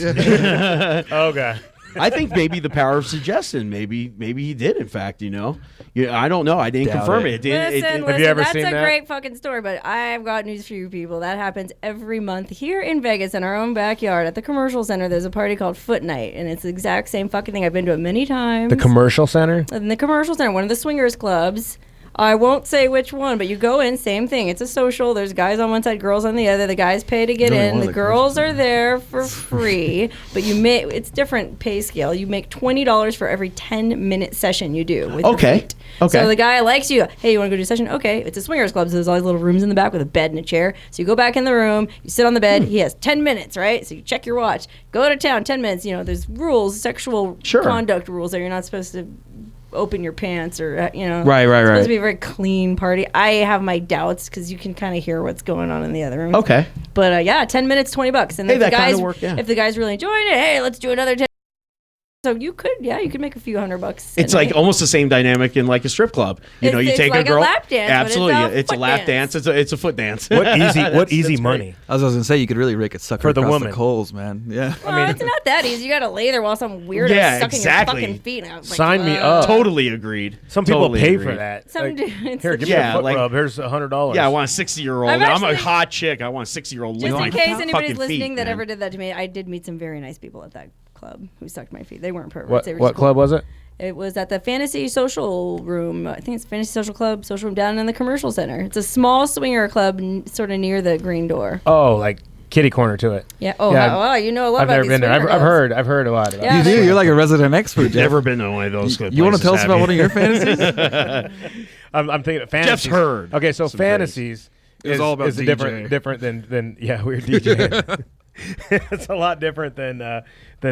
Oh, God.
I think maybe the power of suggestion. Maybe he did, in fact, you know. Yeah, I don't know. I didn't
Doubt
confirm
it.
it. It didn't,
Listen,
Have you ever
that's
seen
a
that?
great fucking story, but I've got news for you people. That happens every month here in Vegas in our own backyard at the commercial center. There's a party called Foot Night, and it's the exact same fucking thing. I've been to it many times.
The commercial center?
In the commercial center, one of the swingers clubs. I won't say which one, but you go in, same thing. It's a social. There's guys on one side, girls on the other. The guys pay to get
Really
in.
one of
The
the
girls are there for free, but it's different pay scale. You make $20 for every 10-minute session you do with your
Okay.
feet.
Okay.
So the guy likes you. Hey, you want to go do a session? Okay. It's a swingers club, so there's all these little rooms in the back with a bed and a chair. So you go back in the room, you sit on the bed. He has 10 minutes, right? So you check your watch. Go to town, 10 minutes. You know, there's rules, sexual
Sure.
conduct rules that you're not supposed to open your pants or
Right.
It's supposed to be a very clean party. I have my doubts because you can kind of hear what's going on in the other room.
Okay.
But 10 minutes, $20, and
Hey,
if
that
the guys
kinda work, yeah.
if the guys really enjoying it, hey, let's do another 10. So you could make a few $100.
It's like almost the same dynamic in like a strip club. You
It's
take
like
a girl.
a lap dance, but
Absolutely,
it's a
a lap
foot
dance. It's a foot dance.
What easy
that's
money?
I was gonna say you could really rake it sucker
For the
across
woman.
the coals, man. Yeah.
Well, it's not that easy. You got to lay there while some weirdo
Yeah,
is sucking
exactly.
your fucking feet. And I was like,
Sign me up.
Totally agreed.
Some people
Totally
pay
agreed.
for that.
Some dudes-
Here, give me
Yeah,
a foot
like-
rub. Here's $100.
Yeah, I want a 60-year-old.
I've
I'm a
actually-
hot chick. I want a 60-year-old.
Just
licking
in
my
case
fucking
anybody's listening
feet,
that
man.
ever did that to me, I did meet some very nice people at that club who sucked my feet. They weren't perverts.
What
They were
what
just
club was it?
It was at the Fantasy Social Room. I think it's Fantasy Social Club, Social Room down in the Commercial Center. It's a small swinger club, sort of near the green door.
Oh, like kitty corner to it.
Yeah. Oh,
Yeah,
wow, you know a lot
I've
about
never
these
been there.
swinger
I've
clubs.
heard a lot about
Yeah,
it.
they-
You're like a resident expert, Jeff.
Never been to one of those.
You want to tell us about one of your fantasies?
I'm thinking of fantasies.
Jeff's heard
Okay, so
some
fantasies
It's
is,
all about
is
DJing.
different than we're DJing. It's a lot different than a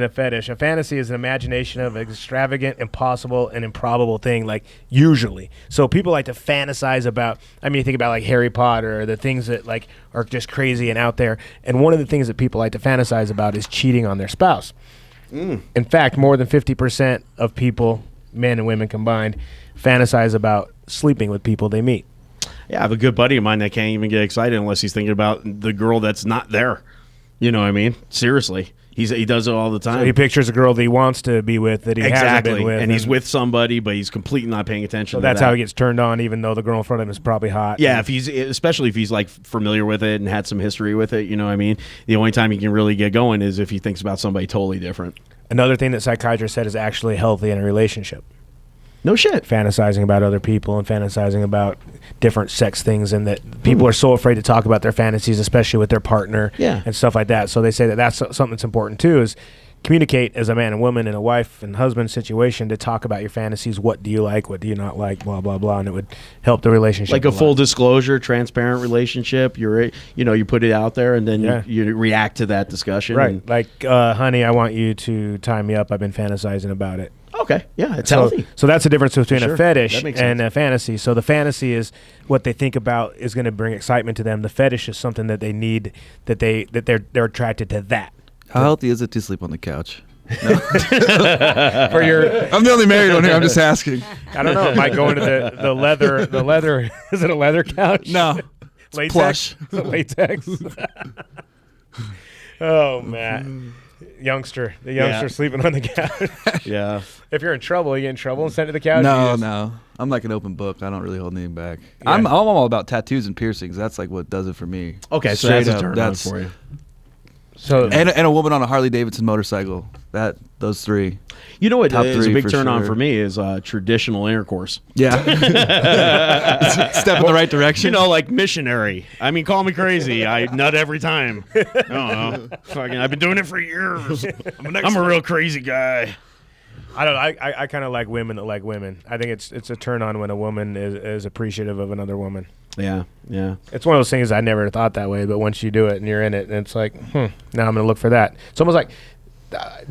fetish. A fantasy is an imagination of an extravagant, impossible, and improbable thing. Like usually, so people like to fantasize about. I mean, you think about like Harry Potter, or the things that like are just crazy and out there. And one of the things that people like to fantasize about is cheating on their spouse. In fact, more than 50% of people, men and women combined, fantasize about sleeping with people they meet.
Yeah, I have a good buddy of mine that can't even get excited unless he's thinking about the girl that's not there. You know what I mean? Seriously. He does it all the time.
So he pictures a girl that he wants to be with that he hasn't been with.
And he's with somebody, but he's completely not paying attention
So
to
that's
that.
how he gets turned on, even though the girl in front of him is probably hot.
Yeah, especially if he's like familiar with it and had some history with it, you know what I mean? The only time he can really get going is if he thinks about somebody totally different.
Another thing that psychiatrists said is actually healthy in a relationship.
No shit.
Fantasizing about other people and fantasizing about different sex things, and that people are so afraid to talk about their fantasies, especially with their partner and stuff like that. So they say that that's something that's important too, is communicate as a man and woman in a wife and husband situation to talk about your fantasies. What do you like? What do you not like? Blah, blah, blah. And it would help the relationship.
Like a
lot.
full disclosure, transparent relationship. You put it out there and then
Yeah.
you react to that discussion.
Right.
And-
Like, honey, I want you to tie me up. I've been fantasizing about it.
okay. Yeah, it's
So,
healthy.
so that's the difference between
Sure.
a fetish
That makes
and
sense.
a fantasy. So the fantasy is what they think about is going to bring excitement to them. The fetish is something that they need, that they're attracted to that.
How healthy is it to sleep on the couch?
For your,
I'm the only married one here. I'm just asking.
I don't know. It might go into the leather. Is it a leather couch?
No.
Latex.
plush.
Is it latex. Oh man, the youngster sleeping on the couch.
Yeah.
If you're in trouble, you get in trouble and sent to the couch.
No,
You just-
no. I'm like an open book. I don't really hold anything back.
Yeah.
I'm all about tattoos and piercings. That's like what does it for me.
Okay, so
Straight
that's a
up,
turn on
that's-
for you.
So
And a woman on a Harley Davidson motorcycle. Those three.
You know what
Top
is a
three
big
for
turn on
sure.
for me is traditional intercourse.
Yeah. Step in the right direction.
You know, like missionary. I mean, call me crazy. I nut every time. I don't know. Fucking, I've been doing it for years. I'm a real crazy guy.
I don't know. I kind of like women that like women. I think it's a turn on when a woman is appreciative of another woman.
Yeah, yeah.
It's one of those things I never thought that way, but once you do it and you're in it, and it's like, now I'm going to look for that. It's almost like,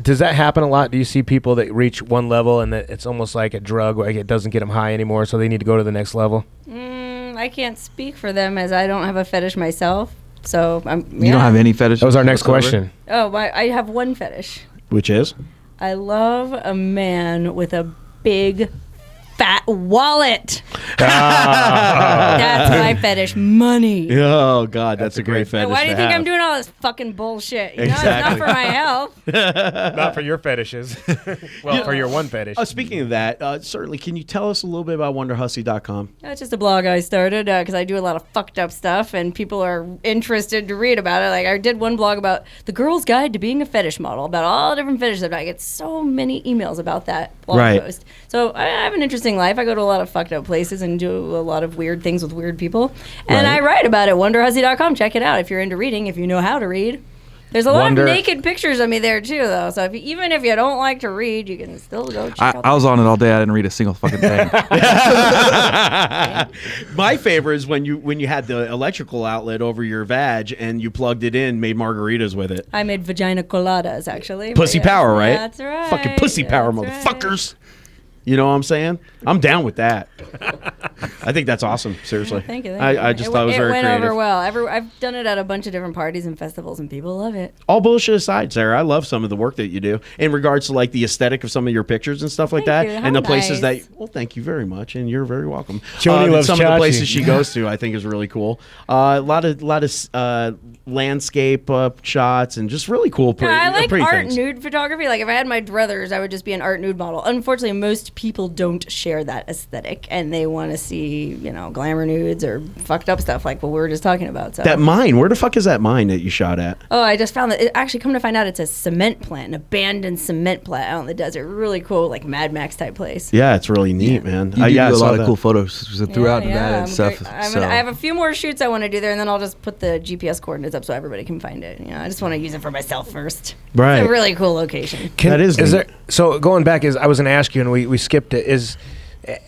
does that happen a lot? Do you see people that reach one level and that it's almost like a drug, like it doesn't get them high anymore, so they need to go to the next level?
I can't speak for them as I don't have a fetish myself. So
You don't have any fetish?
That was our next question.
Oh, I have one fetish.
Which is?
I love a man with a big fat wallet. That's my fetish. Money.
Oh, God, that's a great fetish.
And why do you
to
think
have.
I'm doing all this fucking bullshit? You know, it's
Exactly.
not for my health.
Not for your fetishes. Well, for your one fetish.
Speaking of that, certainly, can you tell us a little bit about WonderHussy.com?
That's just a blog I started because I do a lot of fucked up stuff and people are interested to read about it. Like I did one blog about the girl's guide to being a fetish model, about all the different fetishes. I get so many emails about that blog post. So I have an interesting life. I go to a lot of fucked up places and do a lot of weird things with weird people. And I write about it. WonderHussy.com. Check it out if you're into reading, if you know how to read. There's a lot of naked pictures of me there too, though. So even if you don't like to read, you can still go check out.
I was on it all day. I didn't read a single fucking thing.
My favorite is when you had the electrical outlet over your vag and you plugged it in, made margaritas with it.
I made vagina coladas, actually.
Pussy
But yeah,
power, right?
That's right.
Fucking pussy power,
That's right.
motherfuckers. You know what I'm saying? I'm down with that. I think that's awesome. Seriously.
Thank you.
I just thought it was very
went
creative.
over well. I've done it at a bunch of different parties and festivals, and people love it.
All bullshit aside, Sarah, I love some of the work that you do in regards to like the aesthetic of some of your pictures and stuff like
Thank
that,
you.
and
How
the places
nice.
that. Well, thank you very much, and you're very welcome.
Joni loves
some of the
Chachi.
places she goes to, I think, is really cool. A lot of landscape shots and just really cool.
I like
pretty
art
things.
nude photography. Like if I had my druthers, I would just be an art nude model. Unfortunately, most people don't share that aesthetic, and they want to see, glamour nudes or fucked up stuff like what we were just talking about. So
That mine, where the fuck is that mine that you shot at?
Oh, I just found that. Actually, come to find out, it's a cement plant, an abandoned cement plant out in the desert. Really cool, like Mad Max type place.
Yeah, it's really neat, man.
You do
yeah, I
a
saw
lot of
that.
cool photos throughout Nevada and
I'm
stuff.
great.
So.
I have a few more shoots I want to do there, and then I'll just put the GPS coordinates up so everybody can find it. I just want to use it for myself first.
Right.
It's a really cool location.
That is neat.
there? So going back, I was going to ask you, and we skipped it.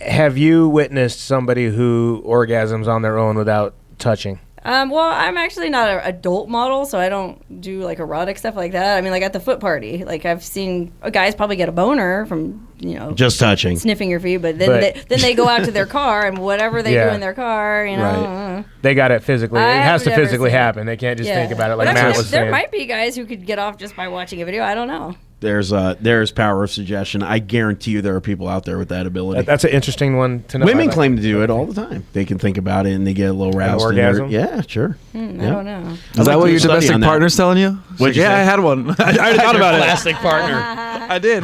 Have you witnessed somebody who orgasms on their own without touching?
Well, I'm actually not an adult model, so I don't do like erotic stuff like that. I mean, like at the foot party, like I've seen guys probably get a boner from
just touching.
sniffing your feet, but then they go out to their car and whatever they do in their car,
Right.
They got it physically. It
I've
has to
never
physically
seen it.
happen. They can't just think about it like
But
Matt
actually,
was
there
saying.
might be guys who could get off just by watching a video. I don't know.
There's power of suggestion. I guarantee you there are people out there with that ability.
That's an interesting one to know.
Women claim to do it all the time. They can think about it and they get a little roused.
orgasm?
Yeah, sure.
I
Yeah.
don't know.
Is that what your domestic partner's telling you?
What'd you
Yeah,
say?
I had one. I already thought about it.
Plastic partner.
I did.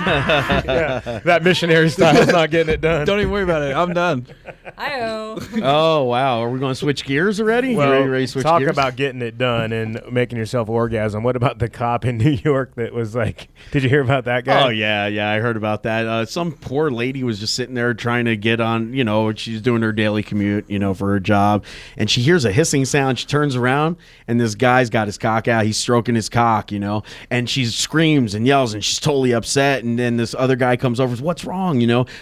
That missionary style is not getting it done.
Don't even worry about it. I'm done.
I-oh.
Oh wow, are we going to switch gears already?
Well,
you ready to switch
talk
gears?
about getting it done and making yourself orgasm. What about the cop in New York that was like? Did you hear about that guy?
Oh yeah, I heard about that. Some poor lady was just sitting there trying to get on. She's doing her daily commute, for her job, and she hears a hissing sound. She turns around, and this guy's got his cock out. He's stroking his cock, and she screams and yells, and she's totally upset. And then this other guy comes over. What's wrong?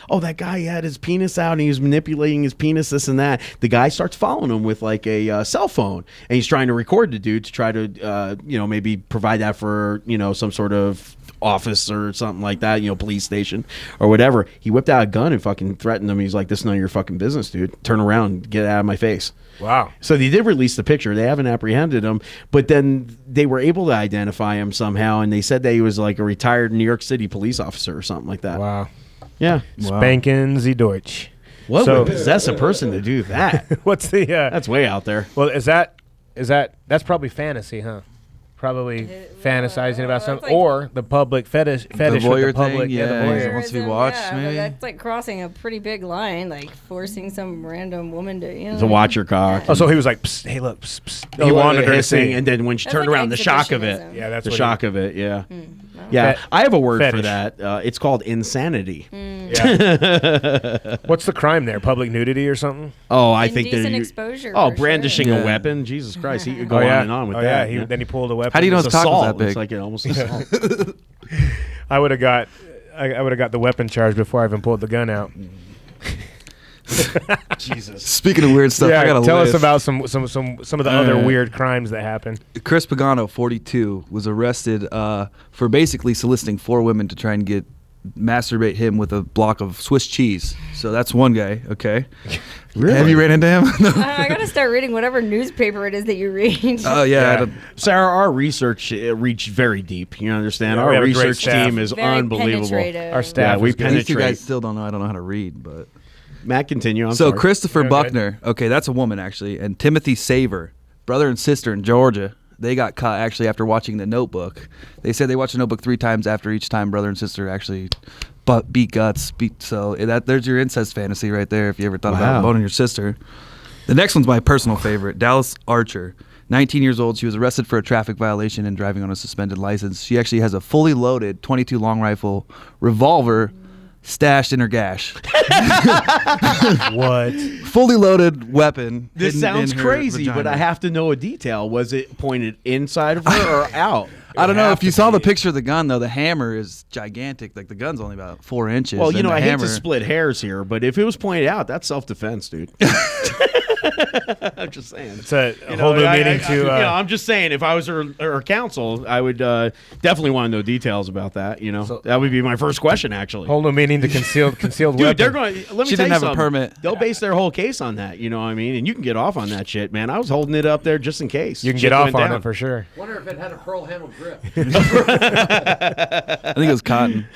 Oh, that guy had his penis out, and he was manipulating his penis, this and that. The guy starts following him with like a cell phone, and he's trying to record the dude to try to, maybe provide that for some sort of office or something like that, police station or whatever. He whipped out a gun and fucking threatened him. He's like, "This is none of your fucking business, dude. Turn around, get out of my face."
Wow.
So they did release the picture. They haven't apprehended him, but then they were able to identify him somehow, and they said that he was like a retired New York City police officer or something like that.
Wow.
Yeah.
Spanking Sie Deutsch.
What
So-
would possess a person to do that?
What's the?
That's way out there.
Well, is that's probably fantasy, huh? Probably fantasizing about
it's
something,
like-
or the public fetish
voyeur
with the
thing,
public,
yeah.
the voyeur.
Wants to be
Voyeurism,
watched,
but
maybe?
that's like crossing a pretty big line, like forcing some random woman to,
To watch your cock.
Oh, so he was like, psst, "Hey, look, psst, psst." He
He
wanted her to
hissing,
see.
and then when she
That's
turned
like
around, the shock of it.
exhibitionism.
Yeah, that's
The
what
shock of it, yeah.
Hmm.
Yeah,
Fe-
I have a word for
fetish.
that. It's called insanity.
Yeah. What's the crime there? Public nudity or something?
Oh, I think
Indecent
that
exposure.
Oh,
for
brandishing
sure.
a
Yeah.
weapon. Jesus Christ, he could go
Oh yeah,
on and on with
oh,
that.
Yeah. Then he pulled a weapon.
How do you know
It's
his cock was
assault.
that big?
It's like it almost assault.
I would have got. I would have got the weapon charge before I even pulled the gun out.
Jesus.
Speaking of weird stuff, I got a
tell us
list.
about some of the other weird crimes that happened.
Chris Pagano, 42, was arrested for basically soliciting 4 women to try and masturbate him with a block of Swiss cheese. So that's one guy. Okay.
Really?
Have you ran into him? No.
I gotta start reading whatever newspaper it is that you read.
Oh yeah. I don't-
Sarah, our research reached very deep. You understand?
Yeah, we
our
have a great
research
staff.
team is
Very
unbelievable.
penetrative.
Our staff.
Yeah, we
is good.
These two
penetrate.
guys still don't know. I don't know how to read, but
Matt, continue. I'm
so
sorry.
Christopher
You're good.
Buckner. Okay, that's a woman actually, and Timothy Saver, brother and sister in Georgia. They got caught actually after watching The Notebook. They said they watched The Notebook 3 times after each time brother and sister actually beat guts. So there's your incest fantasy right there. If you ever thought
Wow.
about boning your sister. The next one's my personal favorite. Dallas Archer, 19 years old. She was arrested for a traffic violation and driving on a suspended license. She actually has a fully loaded .22 long rifle revolver stashed in her gash.
What?
Fully loaded weapon.
This
hidden
sounds
in her
crazy, but
vagina.
I have to know a detail. Was it pointed inside of her or out?
I don't know
have
if you
to
saw the
be.
picture of the gun though. The hammer is gigantic. Like the gun's only about 4 inches.
Well, you
and
know,
the
I hate
hammer,
to split hairs here, but if it was pointed out, that's self-defense, dude. I'm just saying.
It's a whole new meaning to.
I'm just saying, if I was her counsel, I would definitely want to know details about that. You know, that would be my first question, actually.
whole new meaning to concealed
Dude,
weapon.
they're going. Let me
She
tell
didn't
you
have a
something.
permit.
They'll base their whole case on that. You know what I mean? And you can get off on that shit, man. I was holding it up there just in case.
You can
Shit
get off
went
on
down.
it for sure.
Wonder if it had a pearl handle grip.
I think it was cotton.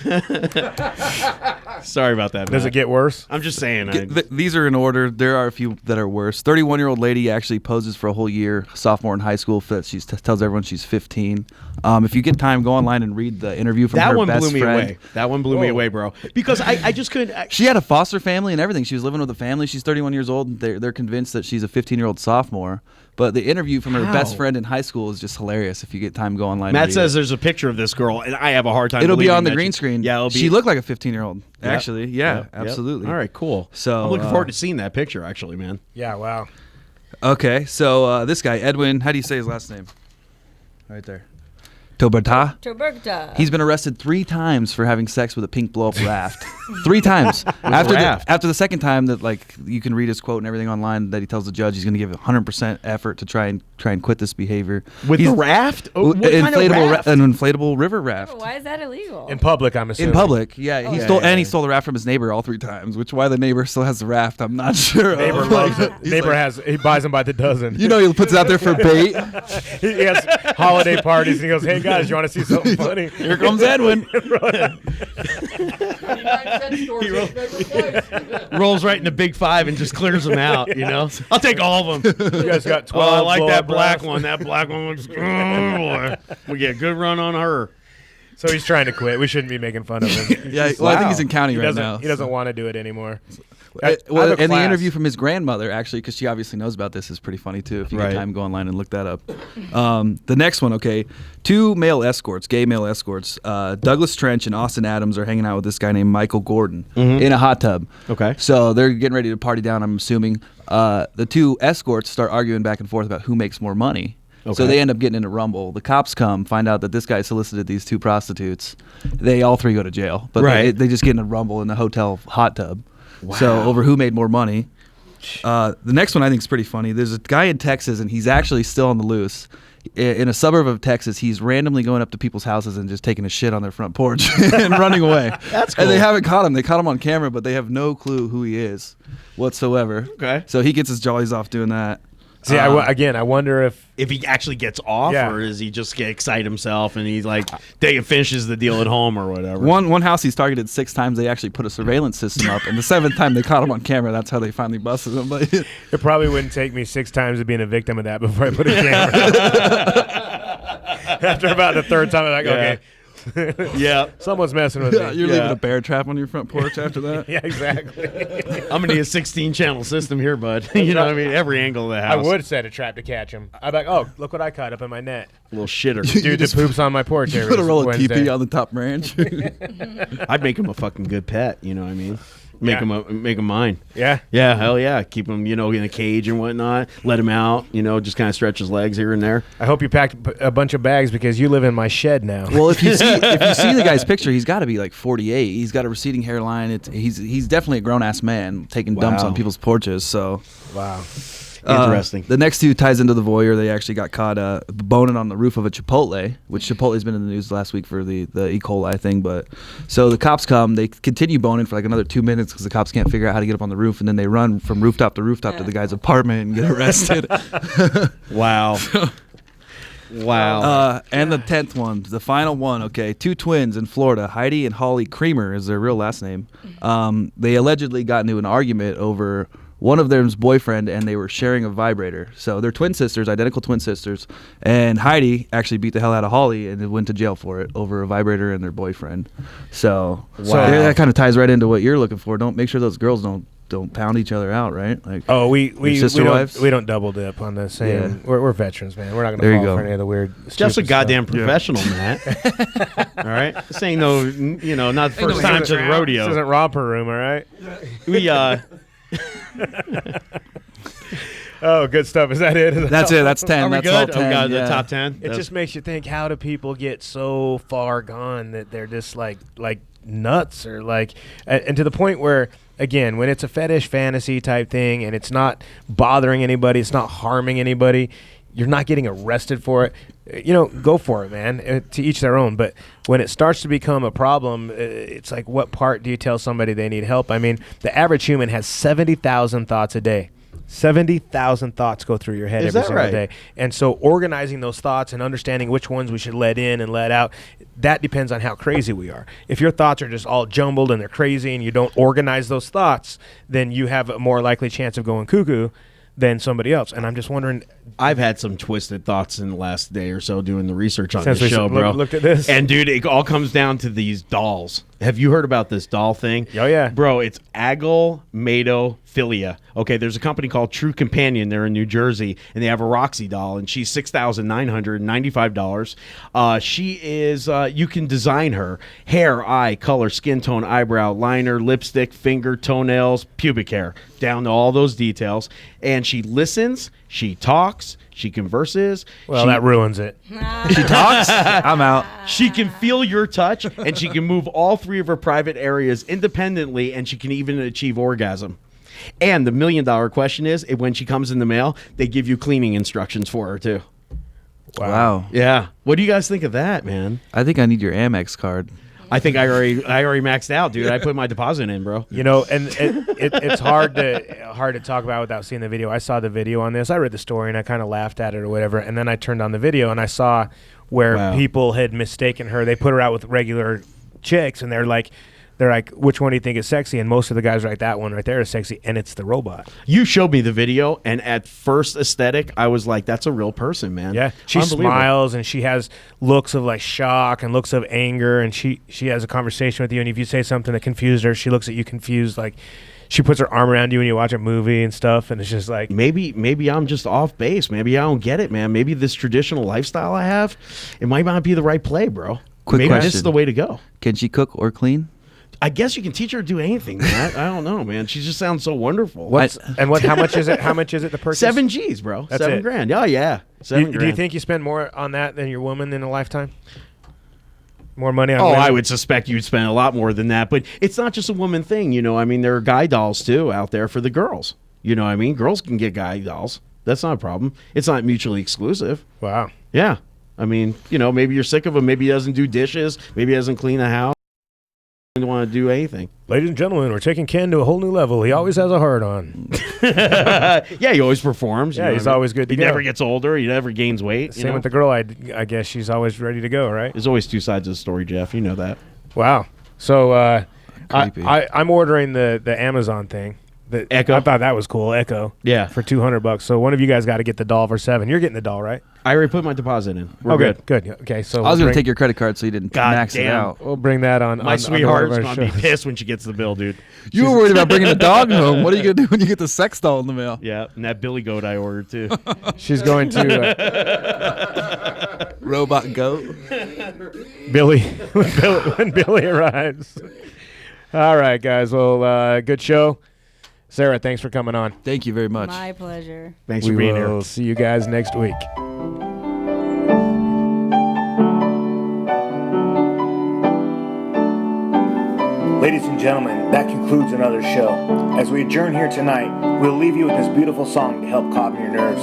Sorry about that.
Does
Matt.
it get worse?
I'm just saying.
These are in order. There are a few that are worse. 31-year-old lady actually poses for a whole year, sophomore in high school. She tells everyone she's 15. If you get time, go online and read the interview from
that
her
one
best
blew me
friend.
away. That one blew me away, bro. Because I just couldn't.
She had a foster family and everything. She was living with a family. She's 31 years old. And they're convinced that she's a 15-year-old sophomore. But the interview from her best friend in high school is just hilarious. If you get time, go online.
Matt
and read
says
it.
there's a picture of this girl, and I have a hard time.
It'll be
believing
on the
that
green
she-
screen.
Yeah, it'll be.
She looked like a 15-year-old.
Yep.
Actually, yeah,
Yep, yep.
absolutely.
All right, cool.
So
I'm looking forward to seeing that picture, actually, man.
Yeah. Wow.
Okay, so this guy Edwin, how do you say his last name? Right there. Toberta.
Toberta.
He's been arrested 3 times for having sex with a pink blow-up raft. 3 times. After the second time, that like you can read his quote and everything online, that he tells the judge he's going to give 100% effort to try and quit this behavior.
With
He's-
the raft? Oh, what kind of
inflatable
raft?
an inflatable river raft.
Why is that illegal?
In public, I'm assuming.
In public, yeah. He
yeah,
stole
yeah,
and he
yeah.
stole the raft from his neighbor all 3 times. Which why the neighbor still has the raft, I'm not sure.
Neighbor
of.
loves it.
He's
Neighbor
like,
he buys them by the dozen.
You know, he puts it out there for bait.
He has holiday parties and he goes, "Hey guys, you want to see something funny?"
Here comes Edwin.
99-cent stores in his favorite place.
Rolls right in the big 5 and just clears them out, you know? I'll take all of them.
You guys got 12.
Oh, I like that
blow-up
black
rafts.
one. That black one looks. Oh, boy. We get a good run on her.
So he's trying to quit. We shouldn't be making fun of him.
Yeah, well, I think he's in county
He
right
doesn't.
now.
He doesn't want to do it anymore.
Well,
Other
and the
class.
interview from his grandmother, actually, because she obviously knows about this, is pretty funny too. If you
Right.
get time, go online and look that up. The next one, okay, 2 male escorts, gay male escorts. Douglas Trench and Austin Adams are hanging out with this guy named Michael Gordon in a hot tub.
Okay.
So they're getting ready to party down. I'm assuming the 2 escorts start arguing back and forth about who makes more money. So
Okay.
they end up getting in a rumble. The cops come, find out that this guy solicited these 2 prostitutes. They all 3 go to jail, but
Right.
they just get in a rumble in the hotel hot tub. So over who made more money. The next one I think is pretty funny. There's a guy in Texas, and he's actually still on the loose. In a suburb of Texas, he's randomly going up to people's houses and just taking a shit on their front porch and running away.
That's
And they
cool.
haven't caught him. They caught him on camera, but they have no clue who he is whatsoever.
Okay.
So he gets his jollies off doing that.
See, again, I wonder if
If he actually gets off,
Yeah.
or does he just get excite himself and he's like, finishes the deal at home or whatever?
One house he's targeted 6 times. They actually put a surveillance system up, and the 7th time they caught him on camera. That's how they finally busted him. But
it probably wouldn't take me 6 times of being a victim of that before I put a camera. After about the 3rd time, I'm like, okay,
Yeah.
someone's messing with
you're
me.
leaving a bear trap on your front porch after that.
Yeah, exactly.
I'm going to need a 16-channel system here, bud. You know what I mean? Every angle of the
I
house.
would set a trap to catch him. I'd be like, "Oh, look what I caught up in my net."
Little shitter.
Dude that poops on my porch every
Put a roll of
Wednesday.
TP on the top branch.
I'd make him a fucking good pet. You know what I mean? Make
Yeah.
him mine.
Yeah.
Yeah, hell yeah. Keep him, in a cage and whatnot. Let him out. Just kind of stretch his legs here and there.
I hope you packed a bunch of bags because you live in my shed now.
Well, if you see the guy's picture, he's got to be like 48. He's got a receding hairline. He's definitely a grown ass man taking dumps
Wow.
on people's porches. So
Wow.
Interesting.
The next 2 ties into the voyeur. They actually got caught boning on the roof of a Chipotle, which Chipotle's been in the news last week for the E. coli thing. But so the cops come, they continue boning for like another 2 minutes because the cops can't figure out how to get up on the roof, and then they run from rooftop to rooftop to the guy's apartment and get arrested.
Wow. Wow.
And the 10th one, the final one. Okay, 2 twins in Florida, Heidi and Holly Creamer is their real last name. They allegedly got into an argument over one of them's boyfriend, and they were sharing a vibrator. So they're twin sisters, identical twin sisters, and Heidi actually beat the hell out of Holly and went to jail for it over a vibrator and their boyfriend. So that kind of ties right into what you're looking for. Don't make sure those girls don't pound each other out, right? Like,
Oh, we
sister wives?
we don't double dip on the same.
Yeah.
We're veterans, man. We're not
There you
going to fall
go.
for any of the weird.
Just a
stupid
goddamn
stuff.
professional, Matt. All right? This ain't no, not the first time to the
This
rodeo.
isn't romper room, all right?
We,
Oh, good stuff. Is that it?
That's it. That's 10.
Are we
That's all
good?
10.
We got
yeah.
the top 10.
It just makes you think, how do people get so far gone that they're just like nuts, or like, and to the point where, again, when it's a fetish fantasy type thing and it's not bothering anybody, it's not harming anybody, you're not getting arrested for it, go for it, man. To each their own. But when it starts to become a problem, it's like, what part do you tell somebody they need help? I mean, the average human has 70,000 thoughts a day. 70,000 thoughts go through your head every single day. And so organizing those thoughts and understanding which ones we should let in and let out, that depends on how crazy we are. If your thoughts are just all jumbled and they're crazy and you don't organize those thoughts, then you have a more likely chance of going cuckoo than somebody else. And I'm just wondering,
I've had some twisted thoughts in the last day or so doing the research on
Since
this
we
show, bro.
looked at this.
And dude, it all comes down to these dolls. Have you heard about this doll thing?
Oh, yeah.
Bro, it's agolmatophilia. Okay, there's a company called True Companion. They're in New Jersey, and they have a Roxy doll, and she's $6,995. She is, you can design her. Hair, eye, color, skin tone, eyebrow, liner, lipstick, finger, toenails, pubic hair, down to all those details. And she listens, she talks, she converses.
well, that ruins it.
She talks? I'm out.
She can feel your touch, and she can move all three of her private areas independently, and she can even achieve orgasm. And the $1 million question is, when she comes in the mail, they give you cleaning instructions for her, too.
Wow.
Yeah. What do you guys think of that, man?
I think I need your Amex card.
I think I already maxed out, dude. I put my deposit in, bro.
And it's hard to talk about without seeing the video. I saw the video on this. I read the story and I kind of laughed at it or whatever. And then I turned on the video and I saw where people had mistaken her. They put her out with regular chicks, and they're like, which one do you think is sexy? And most of the guys are like, that one right there is sexy, and it's the robot.
You showed me the video, and at first aesthetic, I was like, that's a real person, man.
Yeah, she smiles, and she has looks of like shock and looks of anger, and she has a conversation with you, and if you say something that confused her, she looks at you confused, like she puts her arm around you when you watch a movie and stuff, and it's just like,
maybe I'm just off base. Maybe I don't get it, man. Maybe this traditional lifestyle I have, it might not be the right play, bro.
Quick
maybe
question.
this is the way to go.
Can she cook or clean?
I guess you can teach her to do anything, man. I don't know, man. She just sounds so wonderful.
how much is it? How much is it to purchase?
7 G's, bro.
That's
$7
it.
grand. Oh yeah, $7 grand.
Do you think you spend more on that than your woman in a lifetime? More money on
Oh,
women?
I would suspect you'd spend a lot more than that. But it's not just a woman thing, I mean, there are guy dolls too out there for the girls. You know what I mean? Girls can get guy dolls. That's not a problem. It's not mutually exclusive.
Wow.
Yeah. I mean, maybe you're sick of him. Maybe he doesn't do dishes. Maybe he doesn't clean the house. He doesn't want to do anything.
Ladies and gentlemen, we're taking Ken to a whole new level. He always has a heart on.
Yeah, he always performs.
Yeah, he's always good to
He
go.
never gets older. He never gains weight.
Same with the girl, I guess she's always ready to go, right?
There's always two sides of the story, Jeff. You know that.
Wow. So
Creepy.
I'm ordering the Amazon thing. The
Echo?
I thought that was cool. Echo.
Yeah.
For $200. So one of you guys got to get the doll for $7. You're getting the doll, right?
I already put my deposit in. We're good.
Good. Okay. So
I was going to take your credit card so you didn't
God
max it
damn.
out.
We'll bring that on.
My
on
sweetheart's
the
going to be
show.
pissed when she gets the bill, dude.
You were worried about bringing a dog home. What are you going to do when you get the sex doll in the mail?
Yeah, and that Billy goat I ordered, too.
She's going to
Robot goat.
Billy when Billy arrives. All right, guys. Well, good show. Sarah, thanks for coming on.
Thank you very much.
My pleasure.
Thanks
We
for being
will
here.
see you guys next week. Ladies and gentlemen, that concludes another show. As we adjourn here tonight, we'll leave you with this beautiful song to help calm your nerves.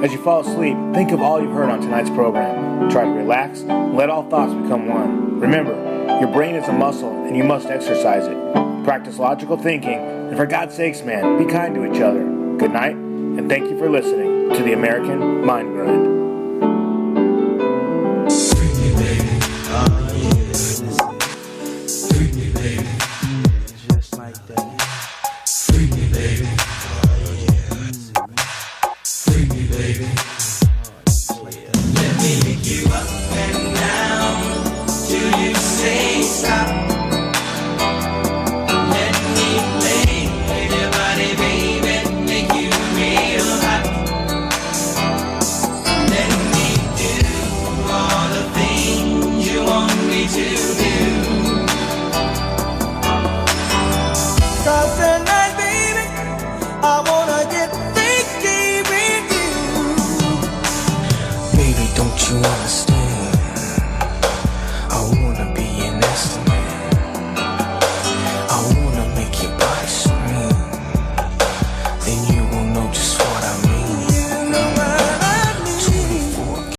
As you fall asleep, think of all you've heard on tonight's program. Try to relax and let all thoughts become one. Remember, your brain is a muscle and you must exercise it. Practice logical thinking, and for God's sakes, man, be kind to each other. Good night, and thank you for listening to the American Mind Grind.